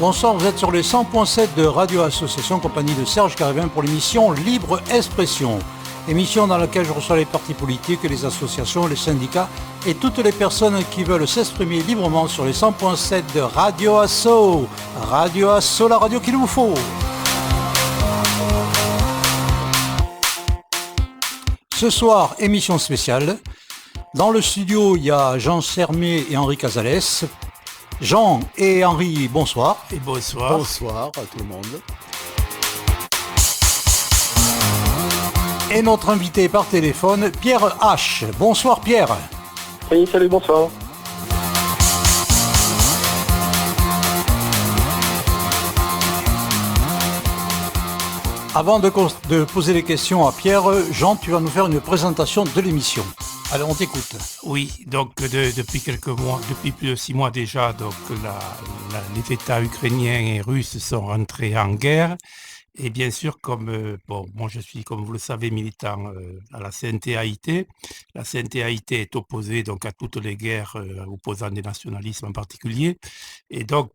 Bonsoir, vous êtes sur les 100.7 de Radio Association, compagnie de Serge Carivin pour l'émission Libre Expression. Émission dans laquelle je reçois les partis politiques, les associations, les syndicats et toutes les personnes qui veulent s'exprimer librement sur les 100.7 de Radio Asso. Radio Asso, la radio qu'il vous faut. Ce soir, émission spéciale. Dans le studio, il y a Jean Sermet et Henri Casales. Jean et Henri, bonsoir. Et bonsoir. Bonsoir à tout le monde. Et notre invité par téléphone, Pierre H. Bonsoir Pierre. Oui, salut, bonsoir. Avant de poser les questions à Pierre, Jean, tu vas nous faire une présentation de l'émission. Allez, on t'écoute. Oui, donc depuis quelques mois, depuis plus de 6 mois déjà, donc les États ukrainiens et russes sont rentrés en guerre. Et bien sûr, moi je suis, comme vous le savez, militant à la CNT-AIT. La CNT-AIT est opposée donc à toutes les guerres opposant des nationalismes en particulier. Et donc,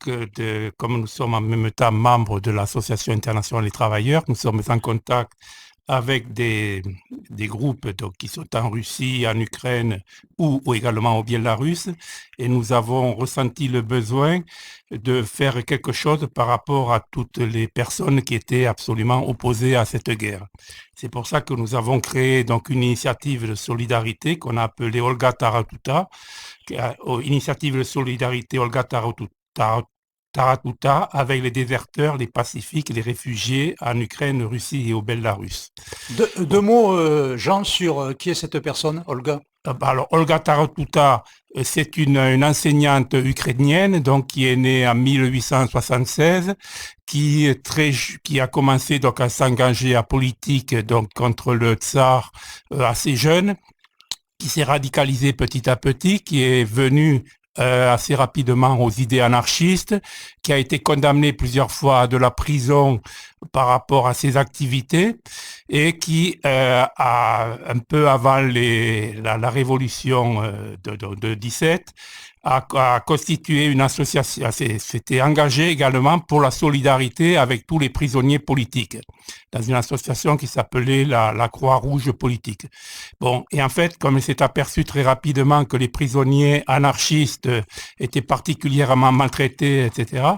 comme nous sommes en même temps membres de l'Association internationale des travailleurs, nous sommes en contact avec des groupes donc, qui sont en Russie, en Ukraine ou également au Biélorusse. Et nous avons ressenti le besoin de faire quelque chose par rapport à toutes les personnes qui étaient absolument opposées à cette guerre. C'est pour ça que nous avons créé donc, une initiative de solidarité qu'on a appelée Olga Taratuta, initiative de solidarité Olga Taratuta avec les déserteurs, les pacifiques, les réfugiés en Ukraine, Russie et au Bélarus. Deux mots, Jean, sur qui est cette personne, Olga? Alors, Olga Taratuta, c'est une enseignante ukrainienne donc, qui est née en 1876, qui a commencé donc, à s'engager en politique donc, contre le tsar assez jeune, qui s'est radicalisée petit à petit, qui est venue assez rapidement aux idées anarchistes, qui a été condamné plusieurs fois à de la prison par rapport à ses activités et qui, un peu avant la révolution de 17, a constitué une association, s'était engagé également pour la solidarité avec tous les prisonniers politiques, dans une association qui s'appelait la Croix-Rouge politique. Bon, et en fait, comme elle s'est aperçue très rapidement que les prisonniers anarchistes étaient particulièrement maltraités, etc.,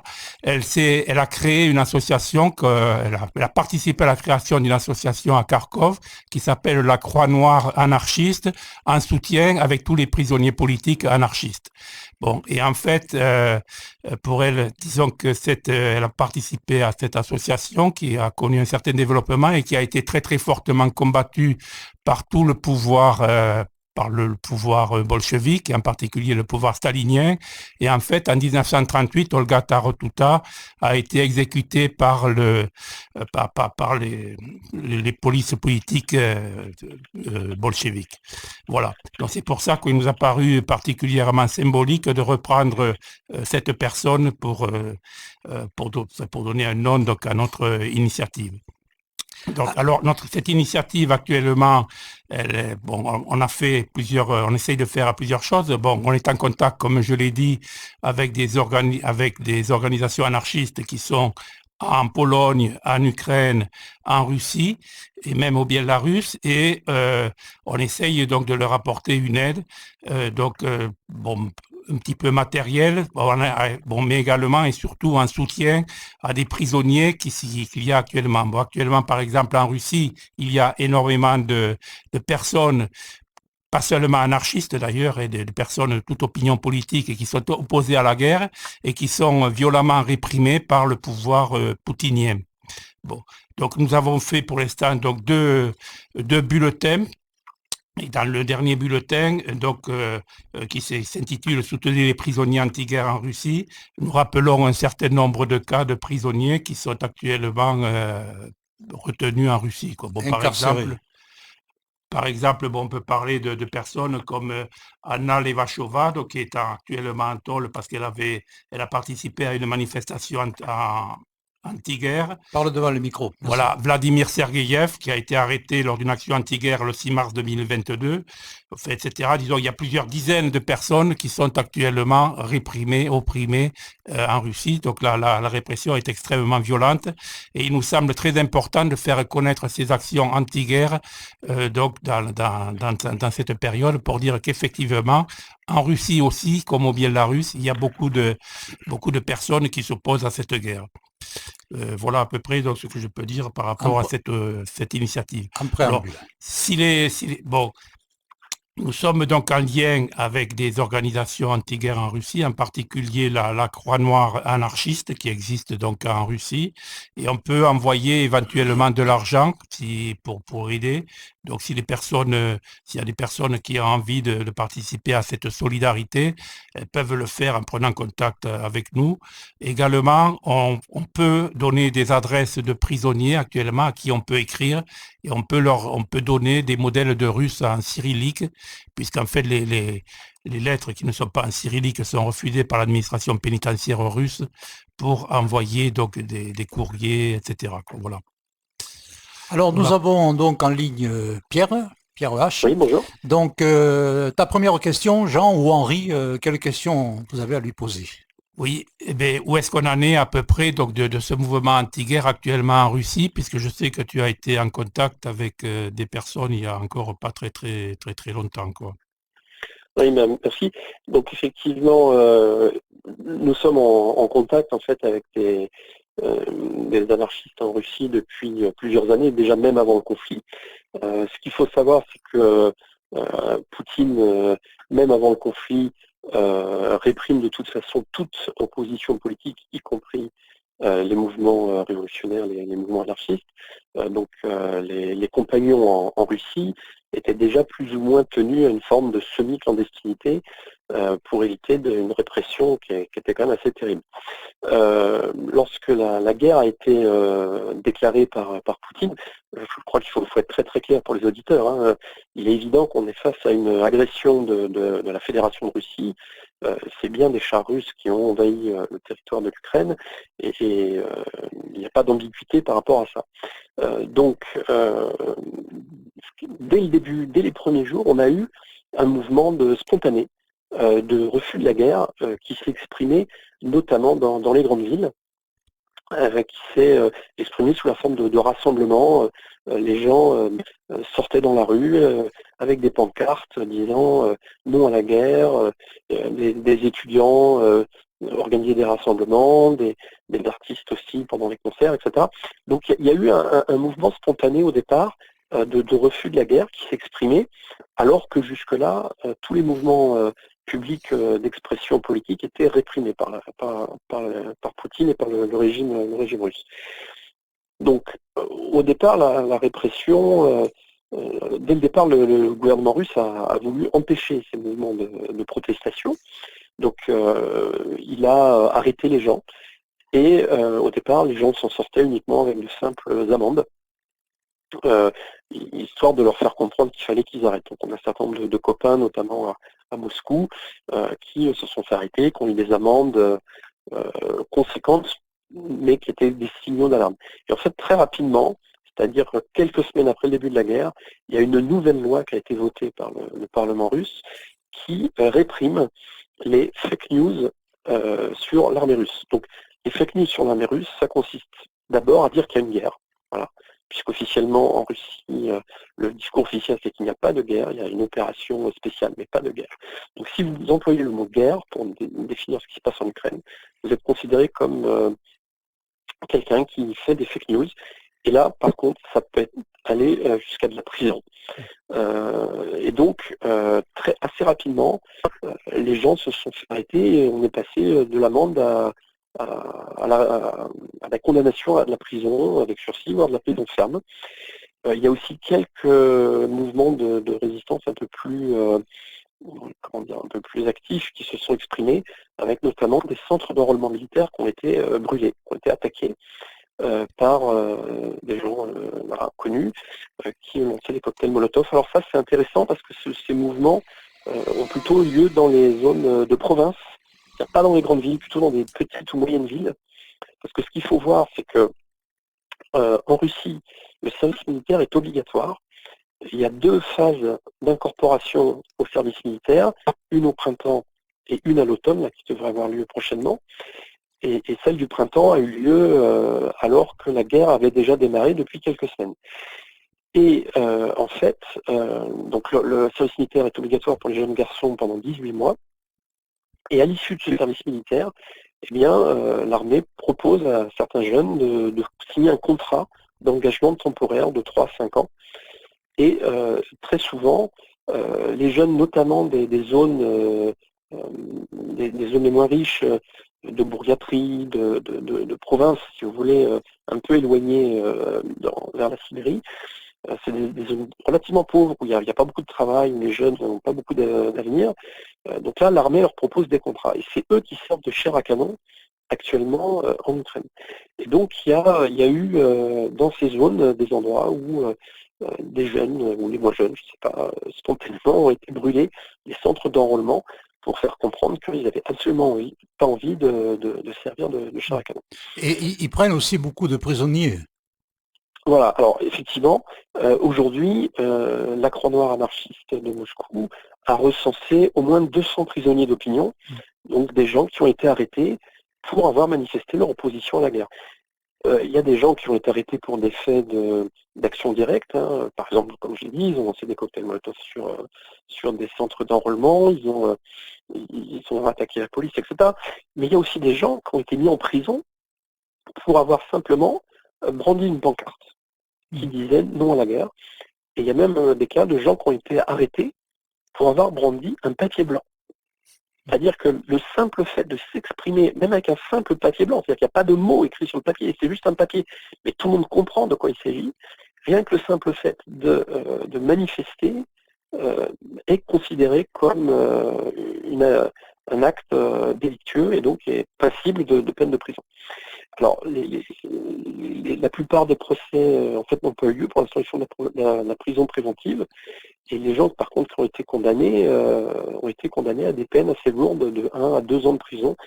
elle a créé une association, elle a participé à la création d'une association à Kharkov qui s'appelle la Croix-Noire anarchiste, en soutien avec tous les prisonniers politiques anarchistes. Bon, et en fait, pour elle, disons que elle a participé à cette association qui a connu un certain développement et qui a été très très fortement combattue par tout le pouvoir par le pouvoir bolchevique, et en particulier le pouvoir stalinien. Et en fait, en 1938, Olga Taratuta a été exécutée par les polices politiques bolcheviques. Voilà. Donc c'est pour ça qu'il nous a paru particulièrement symbolique de reprendre cette personne pour donner un nom donc, à notre initiative. Donc, alors, cette initiative actuellement, on essaye de faire plusieurs choses. Bon, on est en contact, comme je l'ai dit, avec des organisations anarchistes qui sont en Pologne, en Ukraine, en Russie et même au Biélorusse, et on essaye donc de leur apporter une aide. Un petit peu matériel, mais également et surtout en soutien à des prisonniers qu'il y a actuellement. Bon, actuellement, par exemple, en Russie, il y a énormément de personnes, pas seulement anarchistes d'ailleurs, et de personnes de toute opinion politique qui sont opposées à la guerre et qui sont violemment réprimées par le pouvoir poutinien. Bon, donc nous avons fait pour l'instant donc deux bulletins. Et dans le dernier bulletin, donc, qui s'intitule « Soutenir les prisonniers anti-guerre en Russie », nous rappelons un certain nombre de cas de prisonniers qui sont actuellement retenus en Russie. Quoi. Bon, Par exemple, on peut parler de personnes comme Anna Levachova, donc, qui est actuellement en tôle parce qu'elle a participé à une manifestation anti-guerre. Parle devant le micro. Merci. Voilà, Vladimir Sergueïev, qui a été arrêté lors d'une action anti-guerre le 6 mars 2022, etc. Disons, il y a plusieurs dizaines de personnes qui sont actuellement réprimées, opprimées en Russie. Donc la répression est extrêmement violente et il nous semble très important de faire connaître ces actions anti-guerre donc dans cette période pour dire qu'effectivement, en Russie aussi, comme au Biélorusse, il y a beaucoup de personnes qui s'opposent à cette guerre. Voilà à peu près donc, ce que je peux dire par rapport à cette initiative. En préambule. Alors, bon, nous sommes donc en lien avec des organisations anti-guerre en Russie, en particulier la Croix-Noire anarchiste qui existe donc en Russie, et on peut envoyer éventuellement de l'argent pour aider. Donc s'il y a des personnes qui ont envie de participer à cette solidarité, elles peuvent le faire en prenant contact avec nous. Également, on peut donner des adresses de prisonniers actuellement à qui on peut écrire et on peut donner des modèles de russe en cyrillique, puisqu'en fait les lettres qui ne sont pas en cyrillique sont refusées par l'administration pénitentiaire russe pour envoyer donc des courriers, etc. Voilà. Alors nous avons donc en ligne Pierre H. Oui, bonjour. Donc ta première question, Jean ou Henri, quelle question vous avez à lui poser? Oui, où est-ce qu'on en est à peu près donc de ce mouvement anti-guerre actuellement en Russie, puisque je sais que tu as été en contact avec des personnes il y a encore pas très longtemps, quoi. Oui, merci. Donc effectivement, nous sommes en contact en fait avec des anarchistes en Russie depuis plusieurs années, déjà même avant le conflit. Ce qu'il faut savoir, c'est que Poutine, même avant le conflit, réprime de toute façon toute opposition politique, y compris les mouvements révolutionnaires, les mouvements anarchistes. Donc les compagnons en Russie étaient déjà plus ou moins tenus à une forme de semi-clandestinité pour éviter une répression qui était quand même assez terrible. Lorsque la guerre a été déclarée par Poutine, je crois qu'il faut être très très clair pour les auditeurs, hein. Il est évident qu'on est face à une agression de la Fédération de Russie. C'est bien des chars russes qui ont envahi le territoire de l'Ukraine et il n'y a pas d'ambiguïté par rapport à ça. Donc, dès le début, dès les premiers jours, on a eu un mouvement spontané de refus de la guerre qui s'est exprimé notamment dans les grandes villes, qui s'est exprimé sous la forme de rassemblements. Les gens sortaient dans la rue avec des pancartes disant non à la guerre, des étudiants organisaient des rassemblements, des artistes aussi pendant les concerts, etc. Donc il y a eu un mouvement spontané au départ de refus de la guerre qui s'exprimait, alors que jusque-là, tous les mouvements publics d'expression politique étaient réprimés par Poutine et par le régime russe. Donc, au départ, la répression, dès le départ, le gouvernement russe a voulu empêcher ces mouvements de protestation. Donc, il a arrêté les gens. Et au départ, les gens s'en sortaient uniquement avec de simples amendes, histoire de leur faire comprendre qu'il fallait qu'ils arrêtent. Donc, on a un certain nombre de copains, notamment à Moscou, qui se sont fait arrêter, qui ont eu des amendes conséquentes, mais qui étaient des signaux d'alarme. Et en fait, très rapidement, c'est-à-dire quelques semaines après le début de la guerre, il y a une nouvelle loi qui a été votée par le Parlement russe qui réprime les fake news sur l'armée russe. Donc, les fake news sur l'armée russe, ça consiste d'abord à dire qu'il y a une guerre. Voilà. Puisqu'officiellement, en Russie, le discours officiel, c'est qu'il n'y a pas de guerre, il y a une opération spéciale, mais pas de guerre. Donc si vous employez le mot guerre pour définir ce qui se passe en Ukraine, vous êtes considéré comme quelqu'un qui fait des fake news. Et là, par contre, ça peut aller jusqu'à de la prison. Et donc, assez rapidement, les gens se sont fait arrêter et on est passé de l'amende à la condamnation à de la prison avec sursis, voire de la prison ferme. Il y a aussi quelques mouvements de résistance un peu plus actifs qui se sont exprimés, avec notamment des centres d'enrôlement militaire qui ont été brûlés, qui ont été attaqués. par des gens connus qui ont lancé les cocktails Molotov. Alors ça, c'est intéressant parce que ces mouvements ont plutôt lieu dans les zones de province, pas dans les grandes villes, plutôt dans des petites ou moyennes villes. Parce que ce qu'il faut voir, c'est que en Russie, le service militaire est obligatoire. Il y a 2 phases d'incorporation au service militaire, une au printemps et une à l'automne, qui devrait avoir lieu prochainement. Et celle du printemps a eu lieu alors que la guerre avait déjà démarré depuis quelques semaines. Et en fait, donc le service militaire est obligatoire pour les jeunes garçons pendant 18 mois. Et à l'issue de ce service militaire, eh bien, l'armée propose à certains jeunes de signer un contrat d'engagement temporaire de 3 à 5 ans. Et très souvent, les jeunes, notamment des zones des zones les moins riches, de bourgâterie, de province, si vous voulez, un peu éloignées vers la Sibérie, c'est des zones relativement pauvres où il n'y a pas beaucoup de travail, où les jeunes n'ont pas beaucoup d'avenir. Donc là, l'armée leur propose des contrats. Et c'est eux qui servent de chair à canon actuellement en Ukraine. Et donc il y a eu dans ces zones des endroits où des jeunes, ou les moins jeunes, je ne sais pas, spontanément ont été brûlés, les centres d'enrôlement, pour faire comprendre qu'ils n'avaient absolument pas envie de servir de chair à canon. Et ils prennent aussi beaucoup de prisonniers. Voilà, alors effectivement, aujourd'hui, la Croix-Noire anarchiste de Moscou a recensé au moins 200 prisonniers d'opinion, donc des gens qui ont été arrêtés pour avoir manifesté leur opposition à la guerre. Il y a des gens qui ont été arrêtés pour des faits d'action directe. Par exemple, comme je l'ai dit, ils ont lancé des cocktails Molotov sur des centres d'enrôlement, ils ont attaqué la police, etc. Mais il y a aussi des gens qui ont été mis en prison pour avoir simplement brandi une pancarte qui disait non à la guerre. Et il y a même des cas de gens qui ont été arrêtés pour avoir brandi un papier blanc. C'est-à-dire que le simple fait de s'exprimer, même avec un simple papier blanc, c'est-à-dire qu'il n'y a pas de mots écrits sur le papier, c'est juste un papier, mais tout le monde comprend de quoi il s'agit, rien que le simple fait de manifester est considéré comme un acte délictueux et donc est passible de peine de prison. Alors, la plupart des procès, en fait, n'ont pas eu lieu. Pour l'instant, ils font de la prison préventive. Et les gens, par contre, qui ont été condamnés à des peines assez lourdes de 1 à 2 ans de prison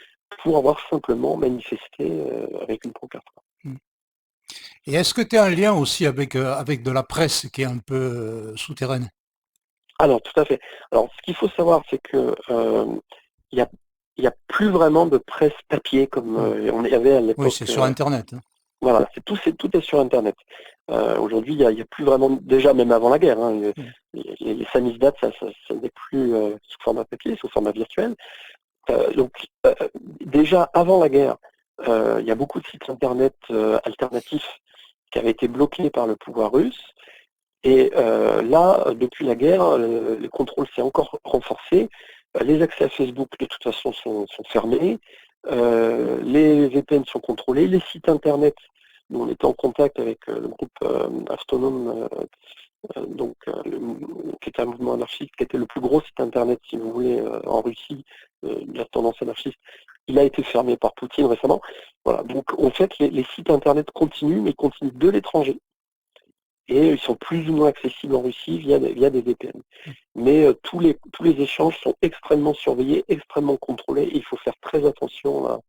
pour avoir simplement manifesté avec une pancarte. Et est-ce que tu as un lien aussi avec de la presse qui est un peu souterraine? Alors, tout à fait. Alors, ce qu'il faut savoir, c'est que il y a plus vraiment de presse papier comme on y avait à l'époque. Oui, c'est sur Internet. Voilà, tout est sur Internet. Aujourd'hui, il y a plus vraiment, déjà même avant la guerre, les samizdat, ça n'est plus sous format papier, sous format virtuel. Donc déjà avant la guerre, il y a beaucoup de sites Internet alternatifs qui avaient été bloqués par le pouvoir russe. Et là, depuis la guerre, le contrôle s'est encore renforcé. Les accès à Facebook, de toute façon, sont fermés. Les VPN sont contrôlés. Les sites Internet, nous on était en contact avec le groupe Astronom, qui était un mouvement anarchiste, qui était le plus gros site Internet, si vous voulez, en Russie, de la tendance anarchiste. Il a été fermé par Poutine récemment. Voilà. Donc en fait, les sites Internet continuent, mais ils continuent de l'étranger. Et ils sont plus ou moins accessibles en Russie via des VPN. Mais tous les échanges sont extrêmement surveillés, extrêmement contrôlés. Et il faut faire très attention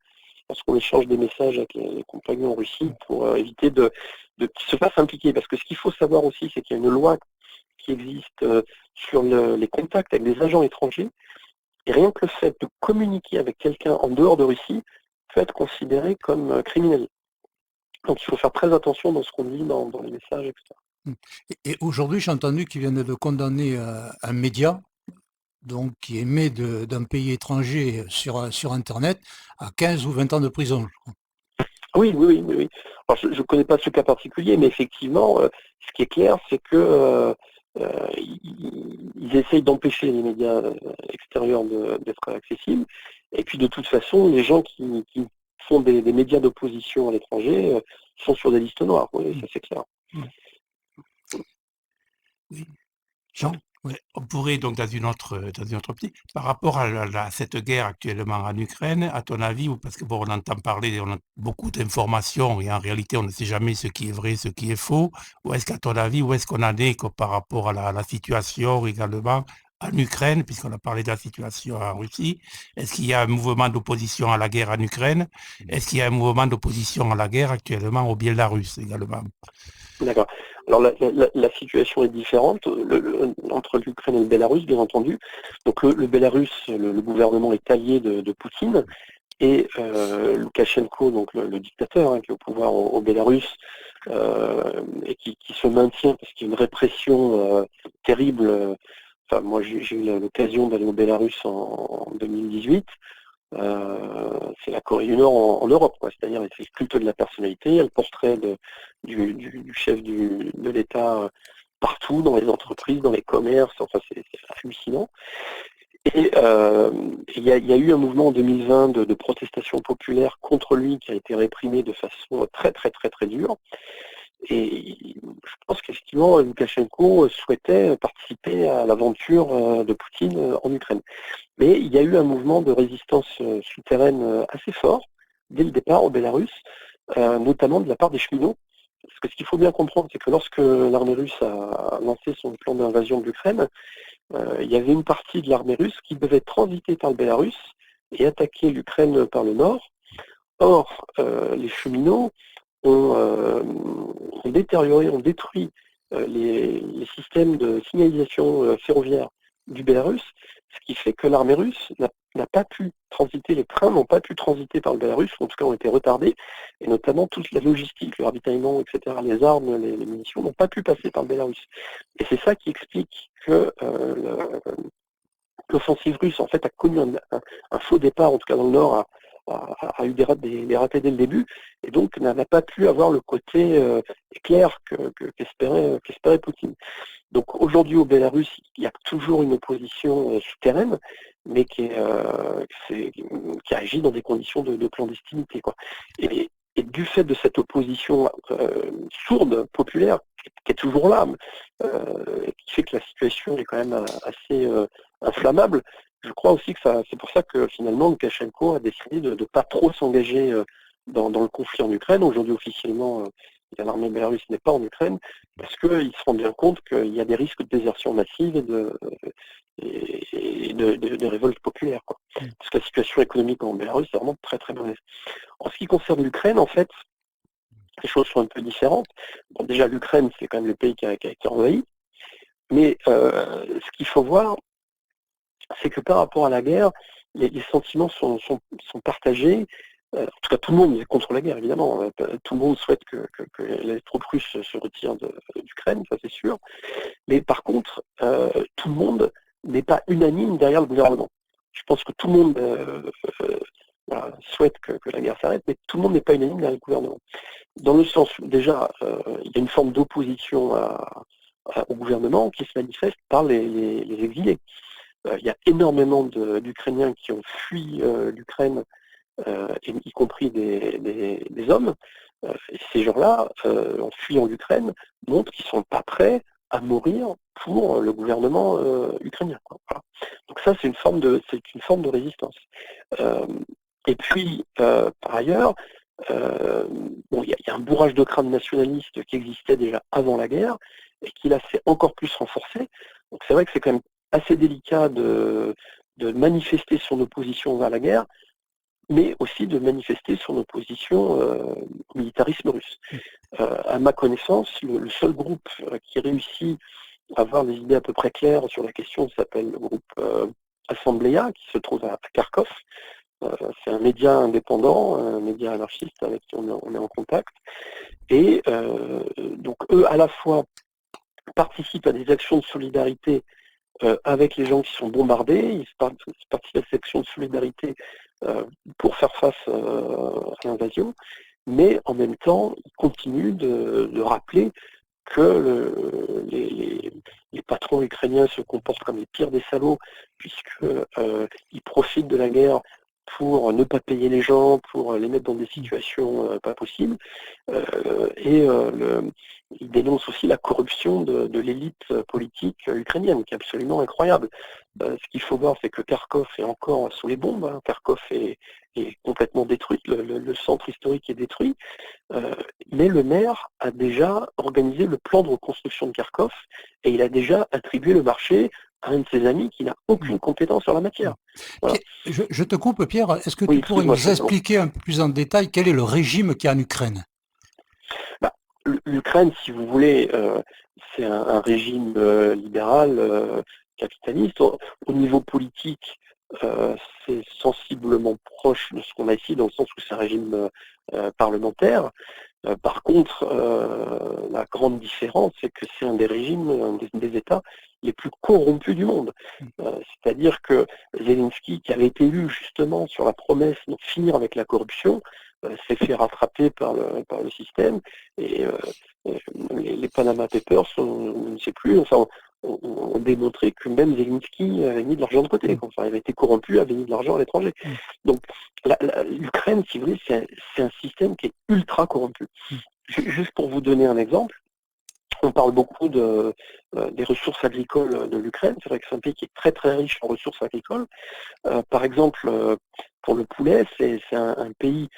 lorsqu'on échange des messages avec les compagnons en Russie pour éviter de qu'ils se fassent impliquer. Parce que ce qu'il faut savoir aussi, c'est qu'il y a une loi qui existe sur les contacts avec des agents étrangers. Et rien que le fait de communiquer avec quelqu'un en dehors de Russie peut être considéré comme criminel. Donc il faut faire très attention dans ce qu'on dit dans les messages, etc. Et aujourd'hui, j'ai entendu qu'ils viennent de condamner un média donc, qui émet d'un pays étranger sur Internet à 15 ou 20 ans de prison, je crois. Oui. Alors, je ne connais pas ce cas particulier, mais effectivement, ce qui est clair, c'est que ils essayent d'empêcher les médias extérieurs d'être accessibles. Et puis de toute façon, les gens qui font des médias d'opposition à l'étranger sont sur des listes noires. Oui, ça c'est clair. Oui. Jean, oui. Ouais, on pourrait donc dans une autre optique, par rapport à cette guerre actuellement en Ukraine, à ton avis, ou parce que bon, on entend parler, on a beaucoup d'informations et en réalité on ne sait jamais ce qui est vrai, ce qui est faux. Ou est-ce qu'à ton avis, où est-ce qu'on en est par rapport à la situation également en Ukraine, puisqu'on a parlé de la situation en Russie? Est-ce qu'il y a un mouvement d'opposition à la guerre en Ukraine? Est-ce qu'il y a un mouvement d'opposition à la guerre actuellement au Bélarus également? D'accord. Alors la situation est différente entre l'Ukraine et le Bélarus, bien entendu. Donc le Bélarus, le gouvernement est allié de Poutine, et Loukachenko, donc le dictateur qui est au pouvoir au Bélarus, et qui se maintient parce qu'il y a une répression terrible. Enfin, moi j'ai eu l'occasion d'aller au Bélarus en 2018. C'est la Corée du Nord en Europe, quoi. C'est-à-dire c'est le culte de la personnalité, il y a le portrait du chef de l'État partout, dans les entreprises, dans les commerces, enfin c'est hallucinant. Et il y a eu un mouvement en 2020 de protestation populaire contre lui qui a été réprimé de façon très très très très dure. Et je pense qu'effectivement, Loukachenko souhaitait participer à l'aventure de Poutine en Ukraine. Mais il y a eu un mouvement de résistance souterraine assez fort dès le départ au Bélarus, notamment de la part des cheminots. Parce que ce qu'il faut bien comprendre, c'est que lorsque l'armée russe a lancé son plan d'invasion de l'Ukraine, il y avait une partie de l'armée russe qui devait transiter par le Bélarus et attaquer l'Ukraine par le nord. Or, les cheminots ont détérioré, ont détruit les systèmes de signalisation ferroviaire du Bélarus, ce qui fait que l'armée russe n'a pas pu transiter, les trains n'ont pas pu transiter par le Bélarus, ou en tout cas ont été retardés, et notamment toute la logistique, le ravitaillement, etc., les armes, les munitions n'ont pas pu passer par le Bélarus. Et c'est ça qui explique que l'offensive russe en fait a connu un faux départ, en tout cas dans le Nord, a eu des ratés dès le début, et donc n'a pas pu avoir le côté éclair qu'espérait Poutine. Donc aujourd'hui au Bélarus, il y a toujours une opposition souterraine, mais qui agit dans des conditions de clandestinité, quoi. Et du fait de cette opposition sourde, populaire, qui est toujours là, qui fait que la situation est quand même assez inflammable, je crois aussi que c'est pour ça que finalement Loukachenko a décidé de ne pas trop s'engager dans le conflit en Ukraine. Aujourd'hui officiellement, l'armée bélarusse n'est pas en Ukraine, parce qu'ils se rendent bien compte qu'il y a des risques de désertion massive et de révolte populaire, quoi. Parce que la situation économique en Bélarus est vraiment très très mauvaise. En ce qui concerne l'Ukraine, en fait, les choses sont un peu différentes. Bon, déjà, l'Ukraine, c'est quand même le pays qui a été envahi. Mais ce qu'il faut voir, c'est que par rapport à la guerre, les sentiments sont partagés. En tout cas, tout le monde est contre la guerre, évidemment. Tout le monde souhaite que les troupes russes se retirent d'Ukraine, ça c'est sûr. Mais par contre, tout le monde n'est pas unanime derrière le gouvernement. Je pense que tout le monde souhaite que la guerre s'arrête, mais tout le monde n'est pas unanime derrière le gouvernement. Dans le sens où, déjà, il y a une forme d'opposition au gouvernement qui se manifeste par les exilés. Il y a énormément d'Ukrainiens qui ont fui l'Ukraine, y compris des hommes. Et ces gens-là, en fuyant l'Ukraine, montrent qu'ils ne sont pas prêts à mourir pour le gouvernement ukrainien, quoi. Voilà. Donc ça, c'est une forme de résistance. Et puis, par ailleurs, il y a un bourrage de crâne nationaliste qui existait déjà avant la guerre et qui là s'est encore plus renforcé. Donc c'est vrai que c'est quand même assez délicat de manifester son opposition vers la guerre, mais aussi de manifester son opposition au militarisme russe. À ma connaissance, le seul groupe qui réussit à avoir des idées à peu près claires sur la question s'appelle le groupe Assembleia, qui se trouve à Kharkov. C'est un média indépendant, un média anarchiste avec qui on est en contact. Et donc eux, à la fois, participent à des actions de solidarité avec les gens qui sont bombardés, ils participent à ces actions de solidarité pour faire face à l'invasion, mais en même temps, ils continuent de rappeler que les patrons ukrainiens se comportent comme les pires des salauds, puisqu'ils profitent de la guerre pour ne pas payer les gens, pour les mettre dans des situations pas possibles. Il dénonce aussi la corruption de l'élite politique ukrainienne, qui est absolument incroyable. Ce qu'il faut voir, c'est que Kharkov est encore sous les bombes. Hein. Kharkov est complètement détruite, le centre historique est détruit. Mais le maire a déjà organisé le plan de reconstruction de Kharkov et il a déjà attribué le marché à un de ses amis qui n'a aucune compétence sur la matière. Voilà. Je te coupe, Pierre. Est-ce que Oui, tu pourrais nous expliquer un peu plus en détail quel est le régime qu'il y a en Ukraine? L'Ukraine, si vous voulez, c'est un régime libéral, capitaliste. Au niveau politique, c'est sensiblement proche de ce qu'on a ici, dans le sens où c'est un régime parlementaire. Par contre, la grande différence, c'est que c'est un des régimes, des États les plus corrompus du monde. C'est-à-dire que Zelensky, qui avait été élu justement sur la promesse de finir avec la corruption, s'est fait rattraper par le système, et les Panama Papers, on ne sait plus, enfin, ont démontré que même Zelensky avait mis de l'argent de côté, enfin, il avait été corrompu, avait mis de l'argent à l'étranger. Donc l'Ukraine, si vous voulez, c'est un système qui est ultra corrompu. Juste pour vous donner un exemple, on parle beaucoup des ressources agricoles de l'Ukraine. C'est vrai que c'est un pays qui est très très riche en ressources agricoles. Par exemple, pour le poulet, c'est un pays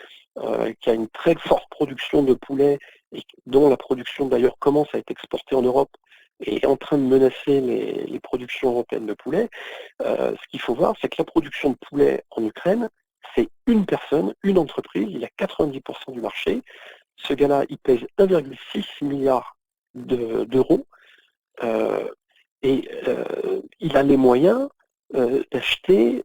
qui a une très forte production de poulet et dont la production d'ailleurs commence à être exportée en Europe et est en train de menacer les productions européennes de poulet. Ce qu'il faut voir, c'est que la production de poulet en Ukraine, c'est une personne, une entreprise, il a 90% du marché. Ce gars-là, il pèse 1,6 milliard d'euros et il a les moyens d'acheter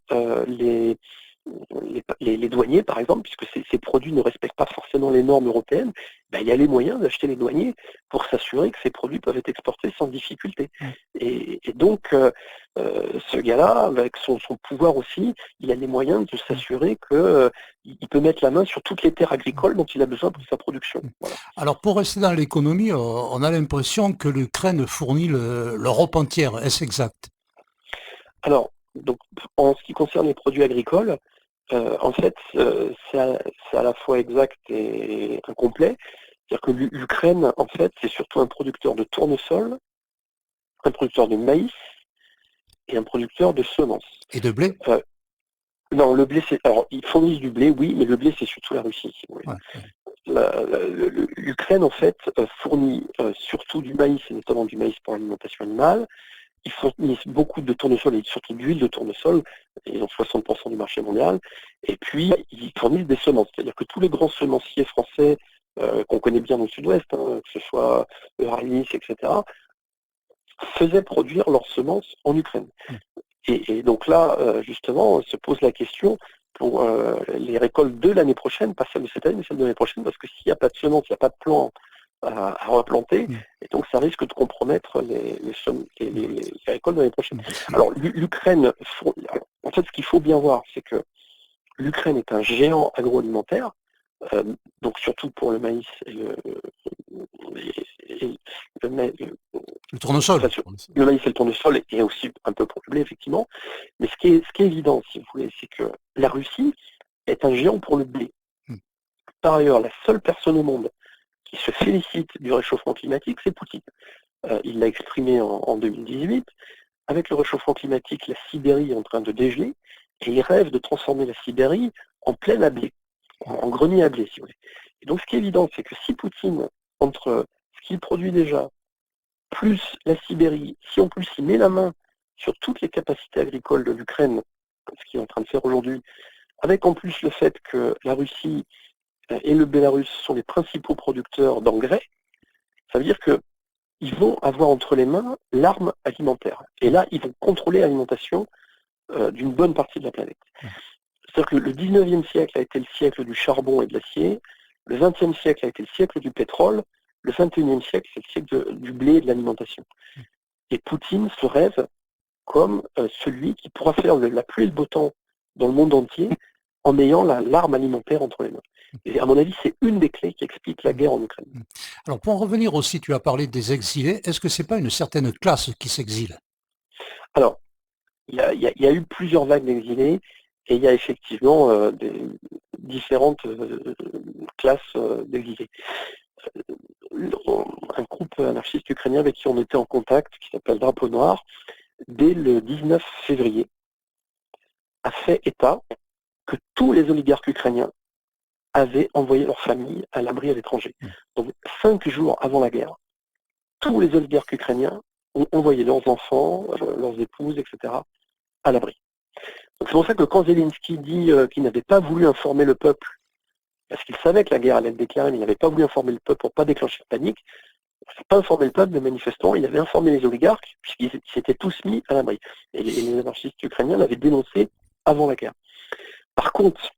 les douaniers, par exemple, puisque ces produits ne respectent pas forcément les normes européennes, ben, il y a les moyens d'acheter les douaniers pour s'assurer que ces produits peuvent être exportés sans difficulté. Et donc, ce gars-là, avec son pouvoir aussi, il a les moyens de s'assurer qu'il peut mettre la main sur toutes les terres agricoles dont il a besoin pour sa production. Voilà. Alors, pour rester dans l'économie, on a l'impression que l'Ukraine fournit l'Europe entière. Est-ce exact? Alors, donc, en ce qui concerne les produits agricoles, en fait, c'est à la fois exact et incomplet. C'est-à-dire que l'Ukraine, en fait, c'est surtout un producteur de tournesol, un producteur de maïs et un producteur de semences. Et de blé? Non, le blé, alors, ils fournissent du blé, oui, mais le blé, c'est surtout la Russie, si vous voulez. Ouais. L'Ukraine, en fait, fournit surtout du maïs, et notamment du maïs pour l'alimentation animale. Ils fournissent beaucoup de tournesol et surtout d'huile de tournesol. Ils ont 60% du marché mondial. Et puis, ils fournissent des semences. C'est-à-dire que tous les grands semenciers français qu'on connaît bien dans le sud-ouest, hein, que ce soit Euralis, etc., faisaient produire leurs semences en Ukraine. Et donc là, justement, se pose la question pour les récoltes de l'année prochaine, pas celle de cette année, mais celle de l'année prochaine, parce que s'il n'y a pas de semences, il n'y a pas de plan à replanter, et donc ça risque de compromettre les récoltes de l'année prochaine. Alors l'Ukraine, en fait, ce qu'il faut bien voir, c'est que l'Ukraine est un géant agroalimentaire, donc surtout pour le maïs et le tournesol. Le maïs et le tournesol, et aussi un peu pour le blé, effectivement. Mais ce qui est évident, si vous voulez, c'est que la Russie est un géant pour le blé. Par ailleurs, la seule personne au monde qui se félicite du réchauffement climatique, c'est Poutine. Il l'a exprimé en 2018. Avec le réchauffement climatique, la Sibérie est en train de dégeler, et il rêve de transformer la Sibérie en plaine à blé, en grenier à blé, si vous voulez. Et donc ce qui est évident, c'est que si Poutine, entre ce qu'il produit déjà, plus la Sibérie, si en plus il met la main sur toutes les capacités agricoles de l'Ukraine, ce qu'il est en train de faire aujourd'hui, avec en plus le fait que la Russie et le Bélarus sont les principaux producteurs d'engrais, ça veut dire qu'ils vont avoir entre les mains l'arme alimentaire. Et là, ils vont contrôler l'alimentation d'une bonne partie de la planète. C'est-à-dire que le 19e siècle a été le siècle du charbon et de l'acier, le 20e siècle a été le siècle du pétrole, le 21e siècle, c'est le siècle du blé et de l'alimentation. Et Poutine se rêve comme celui qui pourra faire la pluie et le beau temps dans le monde entier en ayant l'arme alimentaire entre les mains. Et à mon avis, c'est une des clés qui explique la guerre en Ukraine. Alors pour en revenir aussi, tu as parlé des exilés. Est-ce que c'est pas une certaine classe qui s'exile? Alors, il y a eu plusieurs vagues d'exilés. et il y a effectivement des différentes classes d'exilés. Un groupe anarchiste ukrainien avec qui on était en contact, qui s'appelle Drapeau Noir, dès le 19 février, a fait état que tous les oligarques ukrainiens avaient envoyé leur famille à l'abri à l'étranger. Donc 5 jours avant la guerre, tous les oligarques ukrainiens ont envoyé leurs enfants, leurs épouses, etc. à l'abri. Donc c'est pour ça que quand Zelensky dit qu'il n'avait pas voulu informer le peuple, parce qu'il savait que la guerre allait être déclarée, mais il n'avait pas voulu informer le peuple pour ne pas déclencher de panique, il n'a pas informé le peuple, les manifestants, il avait informé les oligarques, puisqu'ils s'étaient tous mis à l'abri. Et les anarchistes ukrainiens l'avaient dénoncé avant la guerre. Par contre,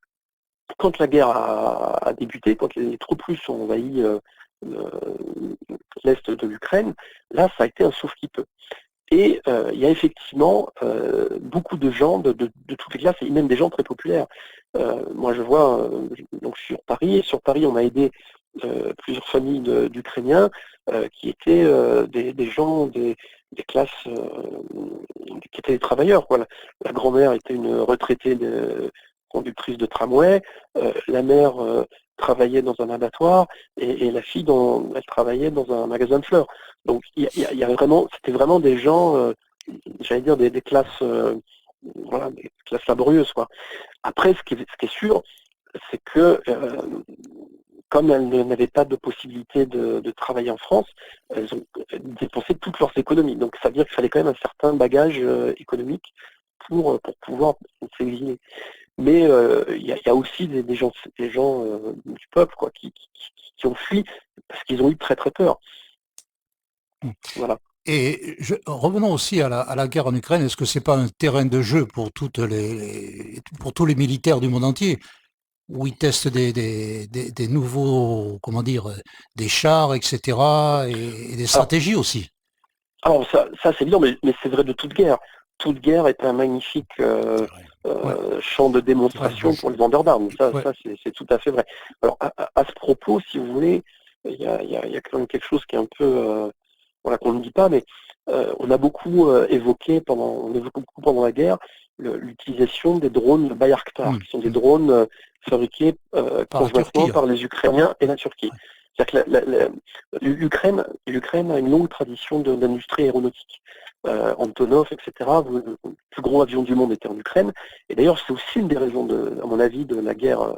quand la guerre a débuté, quand les troupes russes ont envahi l'est de l'Ukraine, là, ça a été un sauve-qui-peut. Et il y a effectivement beaucoup de gens de toutes les classes, et même des gens très populaires. Moi, je vois donc sur Paris, on a aidé plusieurs familles d'Ukrainiens qui étaient des gens des classes qui étaient des travailleurs, quoi. La grand-mère était une retraitée conductrice de tramway, la mère travaillait dans un abattoir et la fille elle travaillait dans un magasin de fleurs. Donc il y a vraiment, c'était vraiment des gens, j'allais dire des classes, voilà, des classes laborieuses, quoi. Après, ce qui est sûr, c'est que comme elles n'avaient pas de possibilité de travailler en France, elles ont dépensé toutes leurs économies. Donc ça veut dire qu'il fallait quand même un certain bagage économique pour pouvoir s'exiler. Mais il y a aussi des gens du peuple, quoi, qui ont fui parce qu'ils ont eu très très peur. Voilà. Et revenons aussi à la guerre en Ukraine. Est-ce que c'est pas un terrain de jeu pour tous les militaires du monde entier, où ils testent des nouveaux, comment dire, des chars, etc., et des stratégies aussi? Alors ça c'est évident, mais c'est vrai de toute guerre. Toute guerre est un magnifique champ de démonstration pour les vendeurs d'armes. Ça c'est tout à fait vrai. Alors à ce propos, si vous voulez, il y a quand même quelque chose qui est un peu qu'on ne dit pas, mais on a beaucoup évoqué pendant la guerre l'utilisation des drones Bayraktar, qui sont des drones fabriqués conjointement par les Ukrainiens et la Turquie. C'est-à-dire que l'Ukraine a une longue tradition d'industrie aéronautique. Antonov, etc. Le plus gros avion du monde était en Ukraine. Et d'ailleurs, c'est aussi une des raisons, à mon avis, de la guerre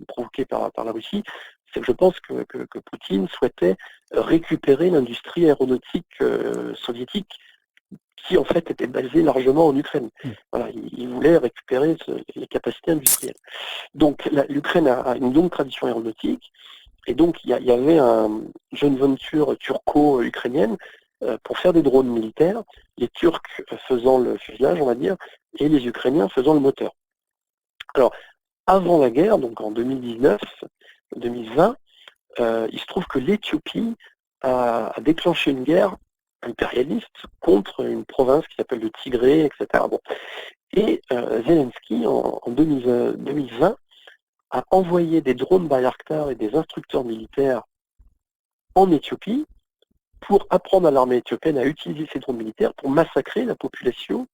provoquée par la Russie. C'est que je pense que Poutine souhaitait récupérer l'industrie aéronautique soviétique qui, en fait, était basée largement en Ukraine. Voilà, il voulait récupérer les capacités industrielles. Donc, l'Ukraine a une longue tradition aéronautique. Et donc, il y avait une jeune venture turco-ukrainienne pour faire des drones militaires, les Turcs faisant le fuselage, on va dire, et les Ukrainiens faisant le moteur. Alors, avant la guerre, donc en 2019-2020, il se trouve que l'Éthiopie a déclenché une guerre impérialiste contre une province qui s'appelle le Tigré, etc. Bon. Et Zelensky, en 2020, a envoyé des drones Bayraktar et des instructeurs militaires en Éthiopie pour apprendre à l'armée éthiopienne à utiliser ces drones militaires pour massacrer la population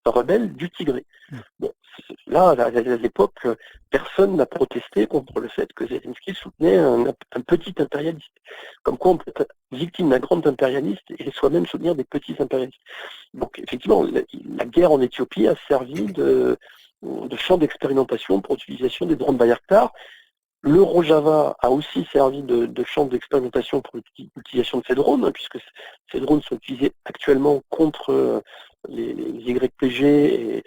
rebelle du Tigré. Bon, là, à l'époque, personne n'a protesté contre le fait que Zelensky soutenait un petit impérialiste. Comme quoi on peut être victime d'un grand impérialiste et soi-même soutenir des petits impérialistes. Donc effectivement, la guerre en Éthiopie a servi de champ d'expérimentation pour l'utilisation des drones Bayraktar. Le Rojava a aussi servi de champ d'expérimentation pour l'utilisation de ces drones, puisque ces drones sont utilisés actuellement contre les YPG et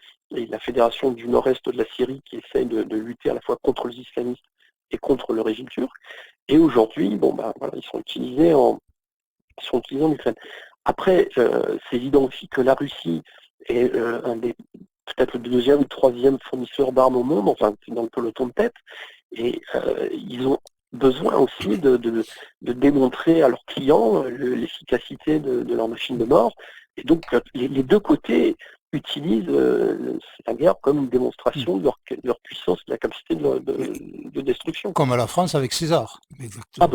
la Fédération du Nord-Est de la Syrie qui essaye de lutter à la fois contre les islamistes et contre le régime turc. Et aujourd'hui, voilà, ils sont utilisés en Ukraine. Après, c'est évident aussi que la Russie est peut-être le deuxième ou le troisième fournisseur d'armes au monde, enfin dans le peloton de tête. Et ils ont besoin aussi de démontrer à leurs clients l'efficacité de leur machine de mort. Et donc les deux côtés utilisent la guerre comme une démonstration de leur puissance, de la capacité de destruction. Comme à la France avec César. Exactement.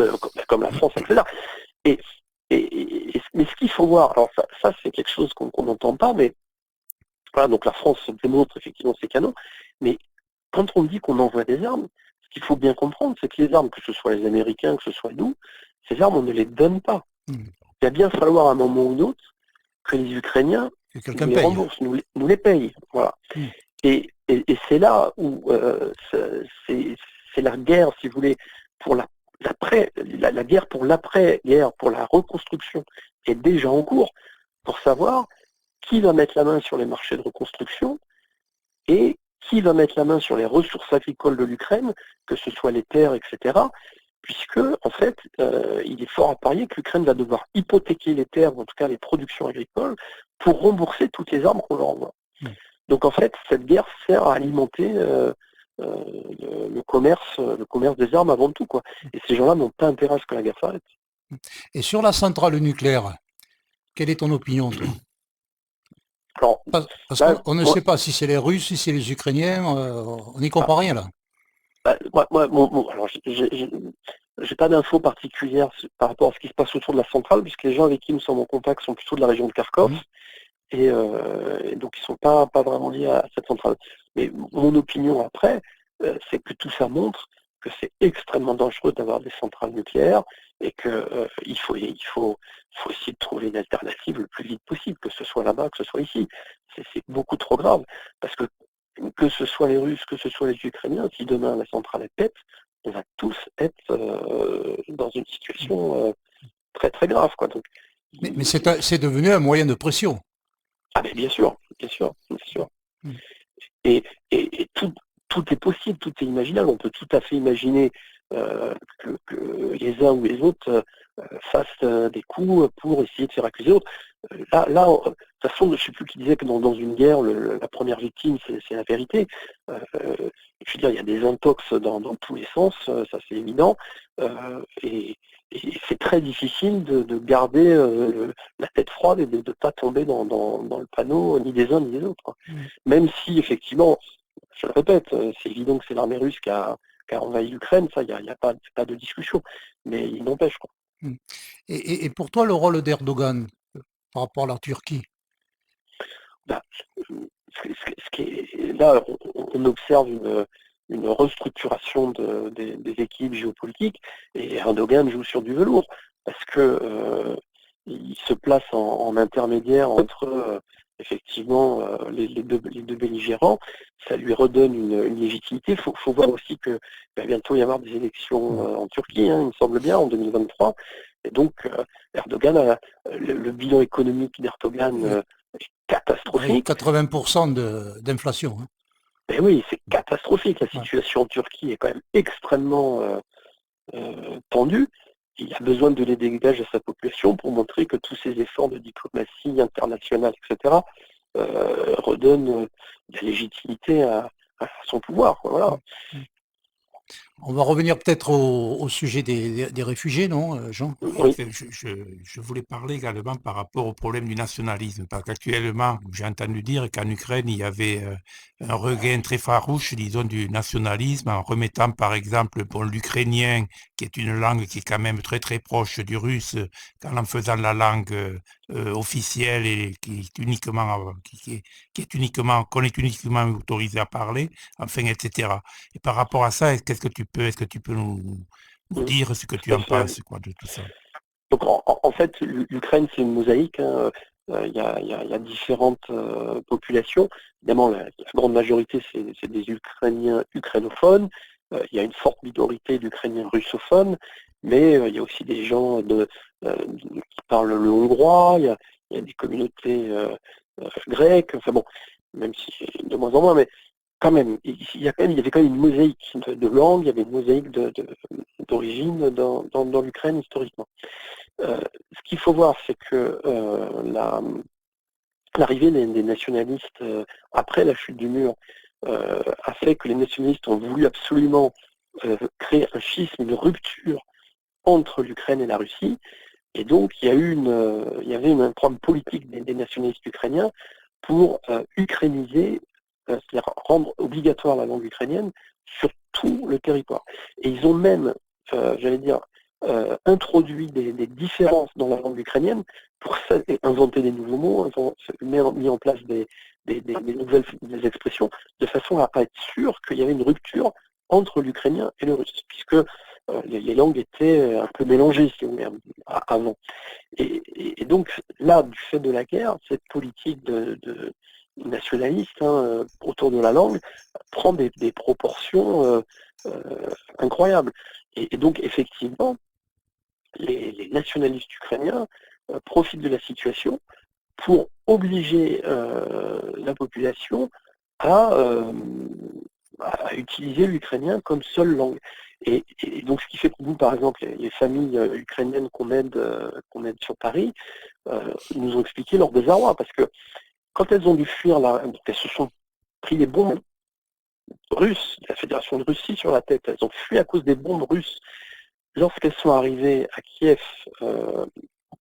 Comme la France avec César. Mais ce qu'il faut voir, alors ça c'est quelque chose qu'on n'entend pas, mais voilà, donc la France démontre effectivement ses canons, Mais quand on dit qu'on envoie des armes, ce qu'il faut bien comprendre, c'est que les armes, que ce soit les Américains, que ce soit nous, ces armes, on ne les donne pas. Il va bien falloir à un moment ou un autre que les Ukrainiens nous les remboursent, nous les payent. Voilà. Et c'est là où c'est la guerre, si vous voulez, pour la guerre pour l'après-guerre, pour la reconstruction, est déjà en cours, pour savoir qui va mettre la main sur les marchés de reconstruction et qui va mettre la main sur les ressources agricoles de l'Ukraine, que ce soit les terres, etc., puisque, en fait, il est fort à parier que l'Ukraine va devoir hypothéquer les terres, ou en tout cas les productions agricoles, pour rembourser toutes les armes qu'on leur envoie. Donc, en fait, cette guerre sert à alimenter le commerce des armes avant tout, quoi. Et ces gens-là n'ont pas intérêt à ce que la guerre s'arrête. Et sur la centrale nucléaire, quelle est ton opinion, toi? Alors, parce qu'on ne sait pas si c'est les Russes, si c'est les Ukrainiens, on n'y comprend rien là. Alors, j'ai pas d'infos particulières par rapport à ce qui se passe autour de la centrale, puisque les gens avec qui nous sommes en contact sont plutôt de la région de Kharkov, et donc ils sont pas vraiment liés à cette centrale. Mais mon opinion après, c'est que tout ça montre que c'est extrêmement dangereux d'avoir des centrales nucléaires et que il faut essayer de trouver une alternative le plus vite possible, que ce soit là-bas, que ce soit ici. C'est beaucoup trop grave, parce que ce soit les Russes, que ce soit les Ukrainiens, si demain la centrale pète, on va tous être dans une situation très très grave, quoi. Donc, mais c'est devenu un moyen de pression. Ah mais bien sûr. Et tout est possible, tout est imaginable. On peut tout à fait imaginer que les uns ou les autres fassent des coups pour essayer de faire accuser l'autre. Là, de toute façon, je ne sais plus qui disait que dans une guerre, la première victime, c'est la vérité. Je veux dire, il y a des intox dans tous les sens, ça c'est évident. Et c'est très difficile de garder la tête froide et de ne pas tomber dans le panneau ni des uns ni des autres, quoi. Même si, effectivement, je le répète, c'est évident que c'est l'armée russe qui a envahi l'Ukraine, ça, il n'y a pas de discussion. Mais il n'empêche, quoi. Et pour toi, le rôle d'Erdogan par rapport à la Turquie? Là, on observe une restructuration des équipes géopolitiques, et Erdogan joue sur du velours, parce que il se place en intermédiaire entre effectivement les deux belligérants. Ça lui redonne une légitimité. Faut voir aussi que va bientôt y avoir des élections en Turquie, il me semble bien, en 2023. Et donc Erdogan, le bilan économique d'Erdogan est catastrophique. 80% d'inflation. Mais oui, c'est catastrophique. La situation en Turquie est quand même extrêmement tendue. Il a besoin de donner des gages à sa population pour montrer que tous ces efforts de diplomatie internationale, etc., redonnent de la légitimité à son pouvoir, quoi. Voilà. On va revenir peut-être au sujet des réfugiés, non, Jean? Oui. Je voulais parler également par rapport au problème du nationalisme, parce qu'actuellement, j'ai entendu dire qu'en Ukraine, il y avait un regain très farouche, disons, du nationalisme, en remettant par exemple l'ukrainien, qui est une langue qui est quand même très très proche du russe, en faisant la langue officielle et qui est uniquement qu'on est uniquement autorisé à parler, enfin, etc. Et par rapport à ça, est-ce que tu peux nous dire ce que tu en penses, quoi, de tout ça? Donc en fait, l'Ukraine, c'est une mosaïque, hein. Il y a différentes populations. Évidemment, la grande majorité, c'est des Ukrainiens ukrainophones. Il y a une forte minorité d'Ukrainiens russophones, mais il y a aussi des gens qui parlent le hongrois. Il y a des communautés grecques. Enfin bon, même si de moins en moins, mais quand même, il y avait quand même une mosaïque de langues, il y avait une mosaïque d'origine dans l'Ukraine historiquement. Ce qu'il faut voir, c'est que l'arrivée des nationalistes après la chute du mur a fait que les nationalistes ont voulu absolument créer un schisme, une rupture entre l'Ukraine et la Russie. Et donc, il y avait un programme politique des nationalistes ukrainiens pour ukrainiser, c'est-à-dire rendre obligatoire la langue ukrainienne sur tout le territoire. Et ils ont même, j'allais dire, introduit des différences dans la langue ukrainienne pour inventer des nouveaux mots, mis en place des nouvelles des expressions, de façon à être sûr qu'il y avait une rupture entre l'ukrainien et le russe, puisque les langues étaient un peu mélangées, si on veut, avant. Et donc là, du fait de la guerre, cette politique de nationaliste autour de la langue prend des proportions incroyables. Et donc effectivement, les nationalistes ukrainiens profitent de la situation pour obliger la population à utiliser l'ukrainien comme seule langue. Et donc ce qui fait que nous, par exemple, les familles ukrainiennes qu'on aide sur Paris, nous ont expliqué leur désarroi, parce que quand elles ont dû fuir, elles se sont pris des bombes russes, de la Fédération de Russie sur la tête, elles ont fui à cause des bombes russes. Lorsqu'elles sont arrivées à Kiev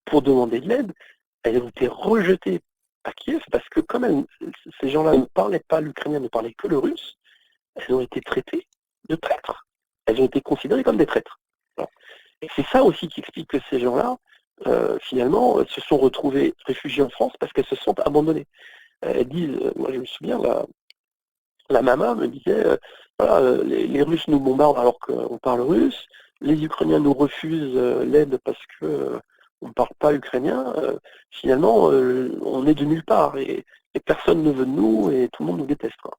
pour demander de l'aide, elles ont été rejetées à Kiev parce que comme ces gens-là ne parlaient pas l'ukrainien, ne parlaient que le russe, elles ont été traitées de traîtres. Elles ont été considérées comme des traîtres. Alors, et c'est ça aussi qui explique que ces gens-là, finalement, se sont retrouvés réfugiés en France parce qu'elles se sont abandonnées. Elles disent, moi je me souviens, la maman me disait, voilà, les Russes nous bombardent alors qu'on parle russe, les Ukrainiens nous refusent l'aide parce que on ne parle pas ukrainien. Finalement, on est de nulle part et personne ne veut de nous et tout le monde nous déteste, quoi.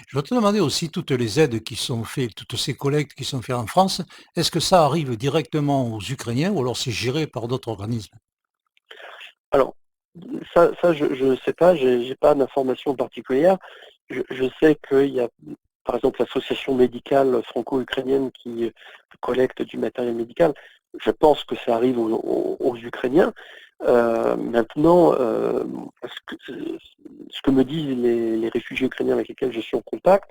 Je vais te demander aussi toutes les aides qui sont faites, toutes ces collectes qui sont faites en France, est-ce que ça arrive directement aux Ukrainiens ou alors c'est géré par d'autres organismes? Alors, ça je ne sais pas, j'ai pas d'informations particulières. Je sais qu'il y a, par exemple, l'association médicale franco-ukrainienne qui collecte du matériel médical. Je pense que ça arrive aux Ukrainiens. Maintenant, ce que me disent les réfugiés ukrainiens avec lesquels je suis en contact,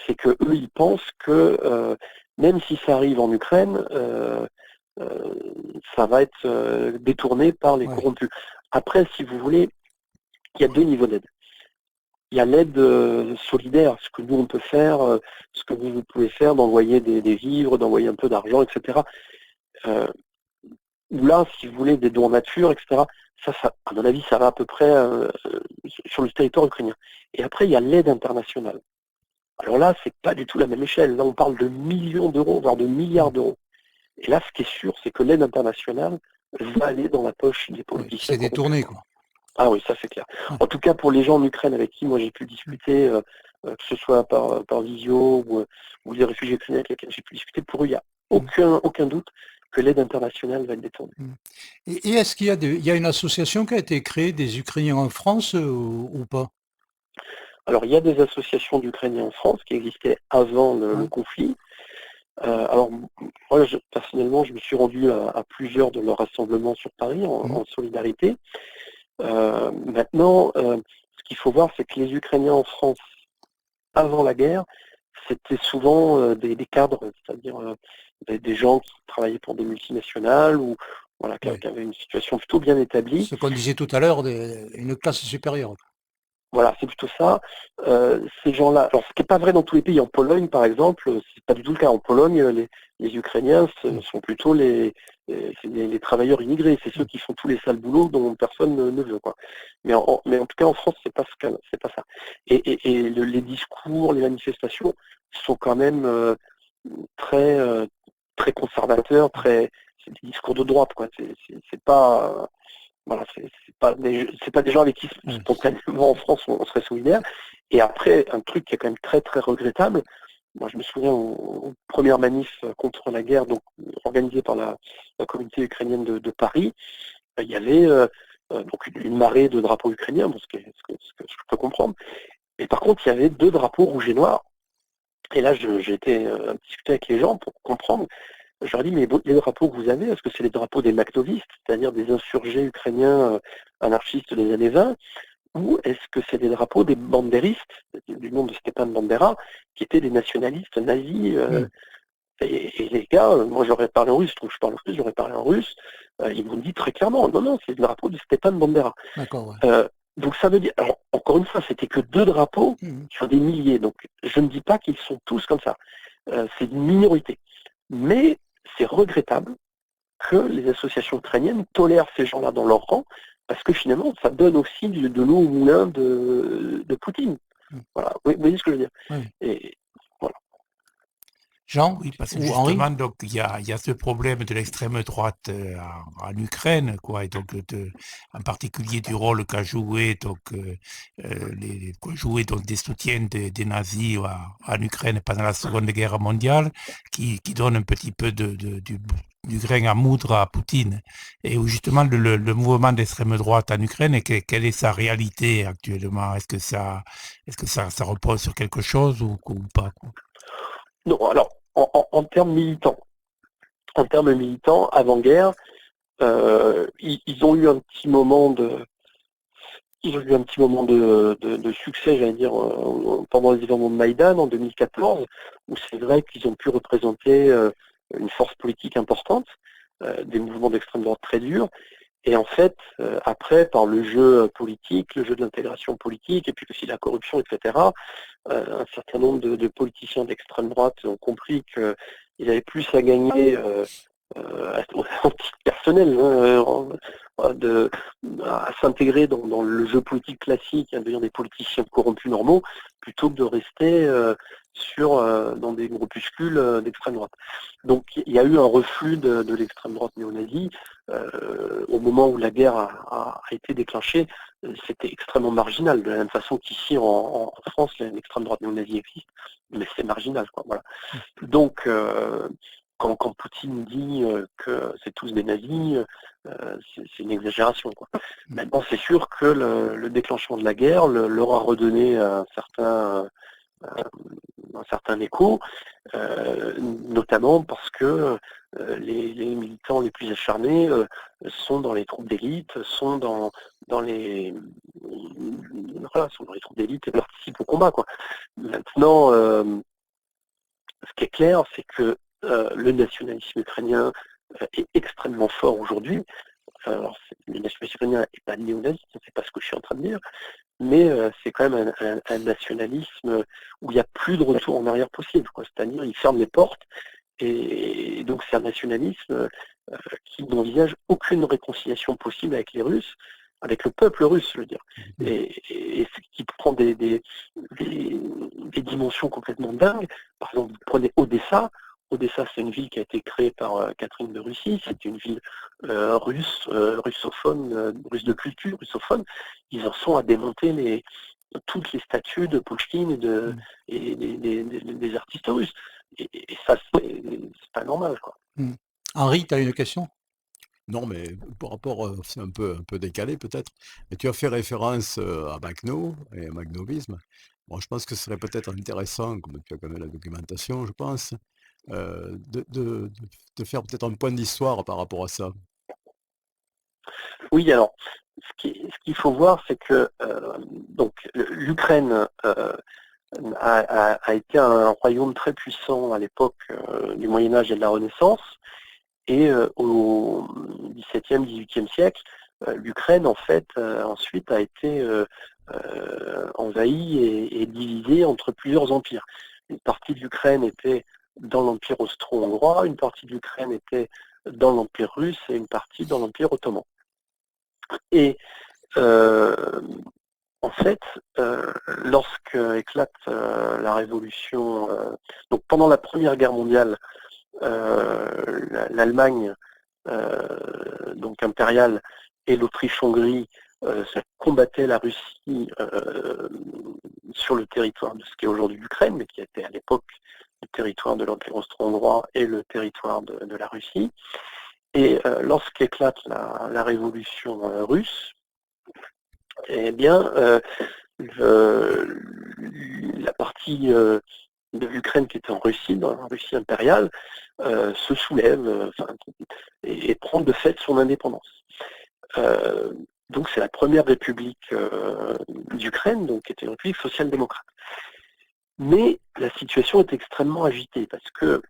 c'est que eux, ils pensent que même si ça arrive en Ukraine, ça va être détourné par les corrompus. Après, si vous voulez, il y a deux niveaux d'aide. Il y a l'aide solidaire, ce que nous on peut faire, ce que vous pouvez faire, d'envoyer des vivres, d'envoyer un peu d'argent, etc. Là, si vous voulez, des dons en nature, etc., ça, à mon avis, ça va à peu près sur le territoire ukrainien. Et après, il y a l'aide internationale. Alors là, c'est pas du tout la même échelle. Là, on parle de millions d'euros, voire de milliards d'euros. Et là, ce qui est sûr, c'est que l'aide internationale va aller dans la poche des politiciens. C'est détourné, quoi. Ah oui, ça c'est clair. En tout cas, pour les gens en Ukraine avec qui moi j'ai pu discuter, que ce soit par visio ou les réfugiés ukrainiens avec lesquels j'ai pu discuter, pour eux, il n'y a aucun doute que l'aide internationale va être détournée. Et est-ce qu'il y a une association qui a été créée des Ukrainiens en France ou pas? Alors, il y a des associations d'Ukrainiens en France qui existaient avant le conflit. Alors, moi, personnellement, je me suis rendu à plusieurs de leurs rassemblements sur Paris en solidarité. Maintenant, ce qu'il faut voir, c'est que les Ukrainiens en France, avant la guerre, c'était souvent des cadres, c'est-à-dire des gens qui travaillaient pour des multinationales ou voilà, qui avaient une situation plutôt bien établie. Ce qu'on disait tout à l'heure, une classe supérieure. Voilà, c'est plutôt ça. Ces gens-là, alors ce qui n'est pas vrai dans tous les pays, en Pologne par exemple, c'est pas du tout le cas. En Pologne, les Ukrainiens sont plutôt les travailleurs immigrés, c'est ceux qui font tous les sales boulots dont personne ne veut, quoi. Mais en tout cas en France, c'est pas ça. Et les discours, les manifestations sont quand même très très conservateurs, c'est des discours de droite, quoi. C'est pas voilà, c'est pas des gens avec qui spontanément en France on serait solidaire. Et après, un truc qui est quand même très très regrettable, moi je me souviens aux premières manifs contre la guerre, donc organisées par la communauté ukrainienne de Paris, il y avait donc une marée de drapeaux ukrainiens, ce que je peux comprendre. Et par contre, il y avait 2 drapeaux rouges et noirs. Et là, j'ai été discuter avec les gens pour comprendre. Je leur ai dit, mais les drapeaux que vous avez, est-ce que c'est les drapeaux des Makhnovistes, c'est-à-dire des insurgés ukrainiens anarchistes des années 20, ou est-ce que c'est des drapeaux des bandéristes, du nom de Stepan Bandera, qui étaient des nationalistes nazis et les gars, moi j'aurais parlé en russe, je trouve que je parle russe, j'aurais parlé en russe, ils m'ont dit très clairement, non, c'est le drapeau de Stepan Bandera. D'accord, donc ça veut dire, alors encore une fois, c'était que 2 drapeaux sur des milliers, donc je ne dis pas qu'ils sont tous comme ça, c'est une minorité. Mais c'est regrettable que les associations ukrainiennes tolèrent ces gens-là dans leur rang, parce que finalement, ça donne aussi de l'eau au moulin de Poutine. Voilà, vous voyez ce que je veux dire. Oui. Et voilà. Jean Oui, parce que ou Henri? justement, donc il y a ce problème de l'extrême droite en Ukraine, quoi, et donc en particulier du rôle qu'a joué des soutiens des nazis en Ukraine pendant la Seconde Guerre mondiale, qui donne un petit peu du grain à moudre à Poutine, et où justement le mouvement d'extrême droite en Ukraine, quelle est sa réalité actuellement? Est-ce que ça repose sur quelque chose ou pas, quoi? Non, alors, en termes militants, avant-guerre, ils ont eu un petit moment de succès, j'allais dire, pendant les événements de Maïdan en 2014, où c'est vrai qu'ils ont pu représenter une force politique importante, des mouvements d'extrême droite très durs. Et en fait, après, par le jeu politique, le jeu de l'intégration politique, et puis aussi la corruption, etc., un certain nombre de politiciens d'extrême droite ont compris qu'ils avaient plus à gagner en titre personnel, à s'intégrer dans le jeu politique classique, à devenir des politiciens corrompus normaux, plutôt que de rester dans des groupuscules d'extrême droite. Donc il y a eu un reflux de l'extrême droite néo-nazie. Au moment où la guerre a été déclenchée, c'était extrêmement marginal, de la même façon qu'ici en France, l'extrême droite néo-nazie existe, mais c'est marginal, quoi, voilà. Donc quand Poutine dit que c'est tous des nazis, c'est une exagération, quoi. Maintenant, c'est sûr que le déclenchement de la guerre leur a redonné un certain écho, notamment parce que les militants les plus acharnés sont dans les troupes d'élite, sont dans les troupes d'élite et participent au combat, quoi. Maintenant, ce qui est clair, c'est que le nationalisme ukrainien est extrêmement fort aujourd'hui. Alors, le nationalisme ukrainien n'est pas néo-nazi, c'est pas ce que je suis en train de dire, mais c'est quand même un nationalisme où il n'y a plus de retour en arrière possible, quoi. C'est-à-dire, il ferme les portes, et donc c'est un nationalisme qui n'envisage aucune réconciliation possible avec les Russes, avec le peuple russe, je veux dire, et ce qui prend des dimensions complètement dingues. Par exemple, vous prenez Odessa. Odessa, c'est une ville qui a été créée par Catherine de Russie. C'est une ville russophone, russe de culture, russophone. Ils en sont à démonter toutes les statues de Pouchkine et des artistes russes. Et ça, c'est pas normal, quoi. Henri, tu as une question? Non, mais par rapport, c'est un peu décalé peut-être, mais tu as fait référence à Makhno et au makhnovisme. Bon, je pense que ce serait peut-être intéressant, comme tu as connais la documentation, je pense, de faire peut-être un point d'histoire par rapport à ça. Oui, alors, ce qu'il faut voir, c'est que donc l'Ukraine a été un royaume très puissant à l'époque du Moyen-Âge et de la Renaissance. Et au XVIIe, XVIIIe siècle, l'Ukraine, en fait, ensuite a été envahie et divisée entre plusieurs empires. Une partie de l'Ukraine était dans l'Empire austro-hongrois, une partie de l'Ukraine était dans l'Empire russe et une partie dans l'Empire ottoman. Et en fait, lorsque éclate la révolution, donc pendant la Première Guerre mondiale, l'Allemagne donc impériale et l'Autriche-Hongrie combattaient la Russie sur le territoire de ce qui est aujourd'hui l'Ukraine, mais qui était à l'époque le territoire de l'Empire austro-hongrois et le territoire de la Russie. Et lorsqu'éclate la révolution russe, eh bien, la partie de l'Ukraine qui était en Russie, dans la Russie impériale, se soulève et prend de fait son indépendance. Donc c'est la première république d'Ukraine, donc qui était une république social-démocrate. Mais la situation est extrêmement agitée parce que,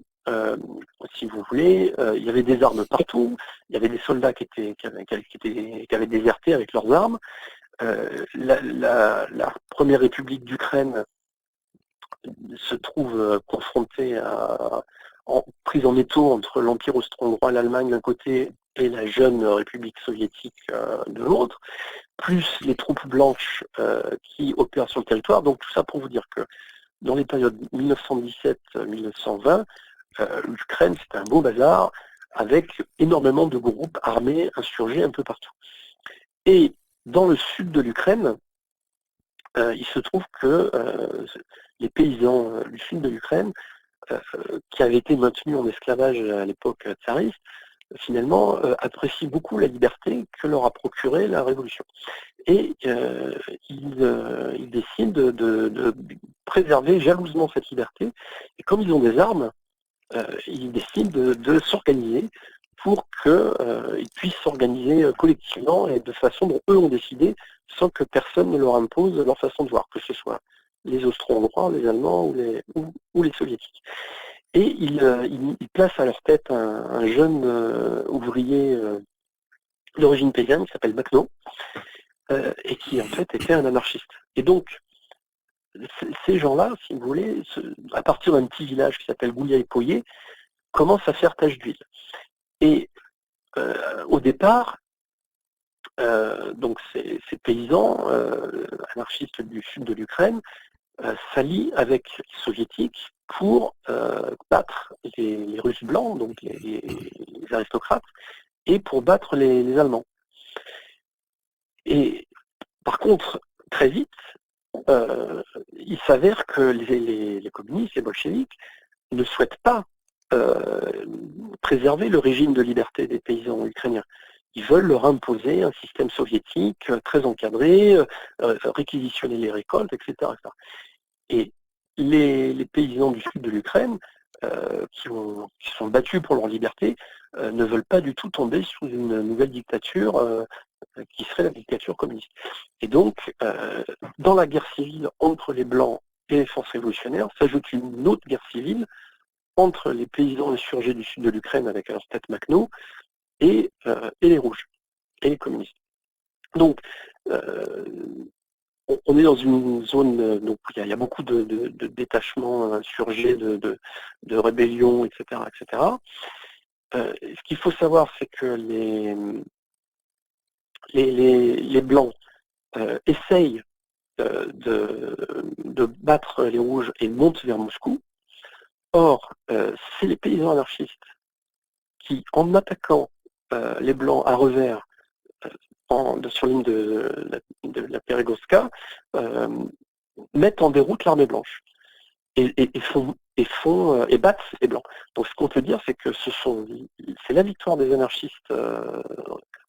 si vous voulez, il y avait des armes partout, il y avait des soldats qui avaient déserté avec leurs armes. La première république d'Ukraine se trouve confrontée prise en étau entre l'Empire austro-hongrois et l'Allemagne d'un côté et la jeune République soviétique de l'autre, plus les troupes blanches qui opèrent sur le territoire. Donc tout ça pour vous dire que dans les périodes 1917-1920, l'Ukraine, c'était un beau bazar avec énormément de groupes armés insurgés un peu partout. Et dans le sud de l'Ukraine, il se trouve que les paysans du sud de l'Ukraine, qui avaient été maintenus en esclavage à l'époque tsariste, finalement apprécient beaucoup la liberté que leur a procurée la Révolution. Et ils décident de préserver jalousement cette liberté. Et comme ils ont des armes, ils décident de s'organiser pour qu'ils puissent s'organiser collectivement et de façon dont eux ont décidé, sans que personne ne leur impose leur façon de voir, que ce soit les Austro-Hongrois, les Allemands ou les Soviétiques. Et ils placent à leur tête un jeune ouvrier d'origine paysanne qui s'appelle Makhno, et qui en fait était un anarchiste. Et donc, ces gens-là, si vous voulez, à partir d'un petit village qui s'appelle Gouliaï-Poyé, commencent à faire tache d'huile. Et au départ, donc ces paysans anarchistes du sud de l'Ukraine s'allient avec les soviétiques pour battre les Russes blancs, donc les aristocrates, et pour battre les Allemands. Et par contre, très vite, il s'avère que les communistes, les bolcheviks, ne souhaitent pas préserver le régime de liberté des paysans ukrainiens. Ils veulent leur imposer un système soviétique très encadré, réquisitionner les récoltes, etc. Et les paysans du sud de l'Ukraine, qui sont battus pour leur liberté, ne veulent pas du tout tomber sous une nouvelle dictature qui serait la dictature communiste. Et donc, dans la guerre civile entre les Blancs et les forces révolutionnaires, s'ajoute une autre guerre civile entre les paysans insurgés du sud de l'Ukraine avec à leur tête Makhno et les Rouges, et les communistes. Donc, on est dans une zone donc il y a beaucoup de détachements insurgés, de rébellions, etc. etc. Ce qu'il faut savoir, c'est que les Blancs essayent de battre les Rouges et montent vers Moscou. Or, c'est les paysans anarchistes qui, en attaquant les Blancs à revers sur l'île de la Pérégoska, mettent en déroute l'armée blanche et battent les Blancs. Donc ce qu'on peut dire, c'est que c'est la victoire des anarchistes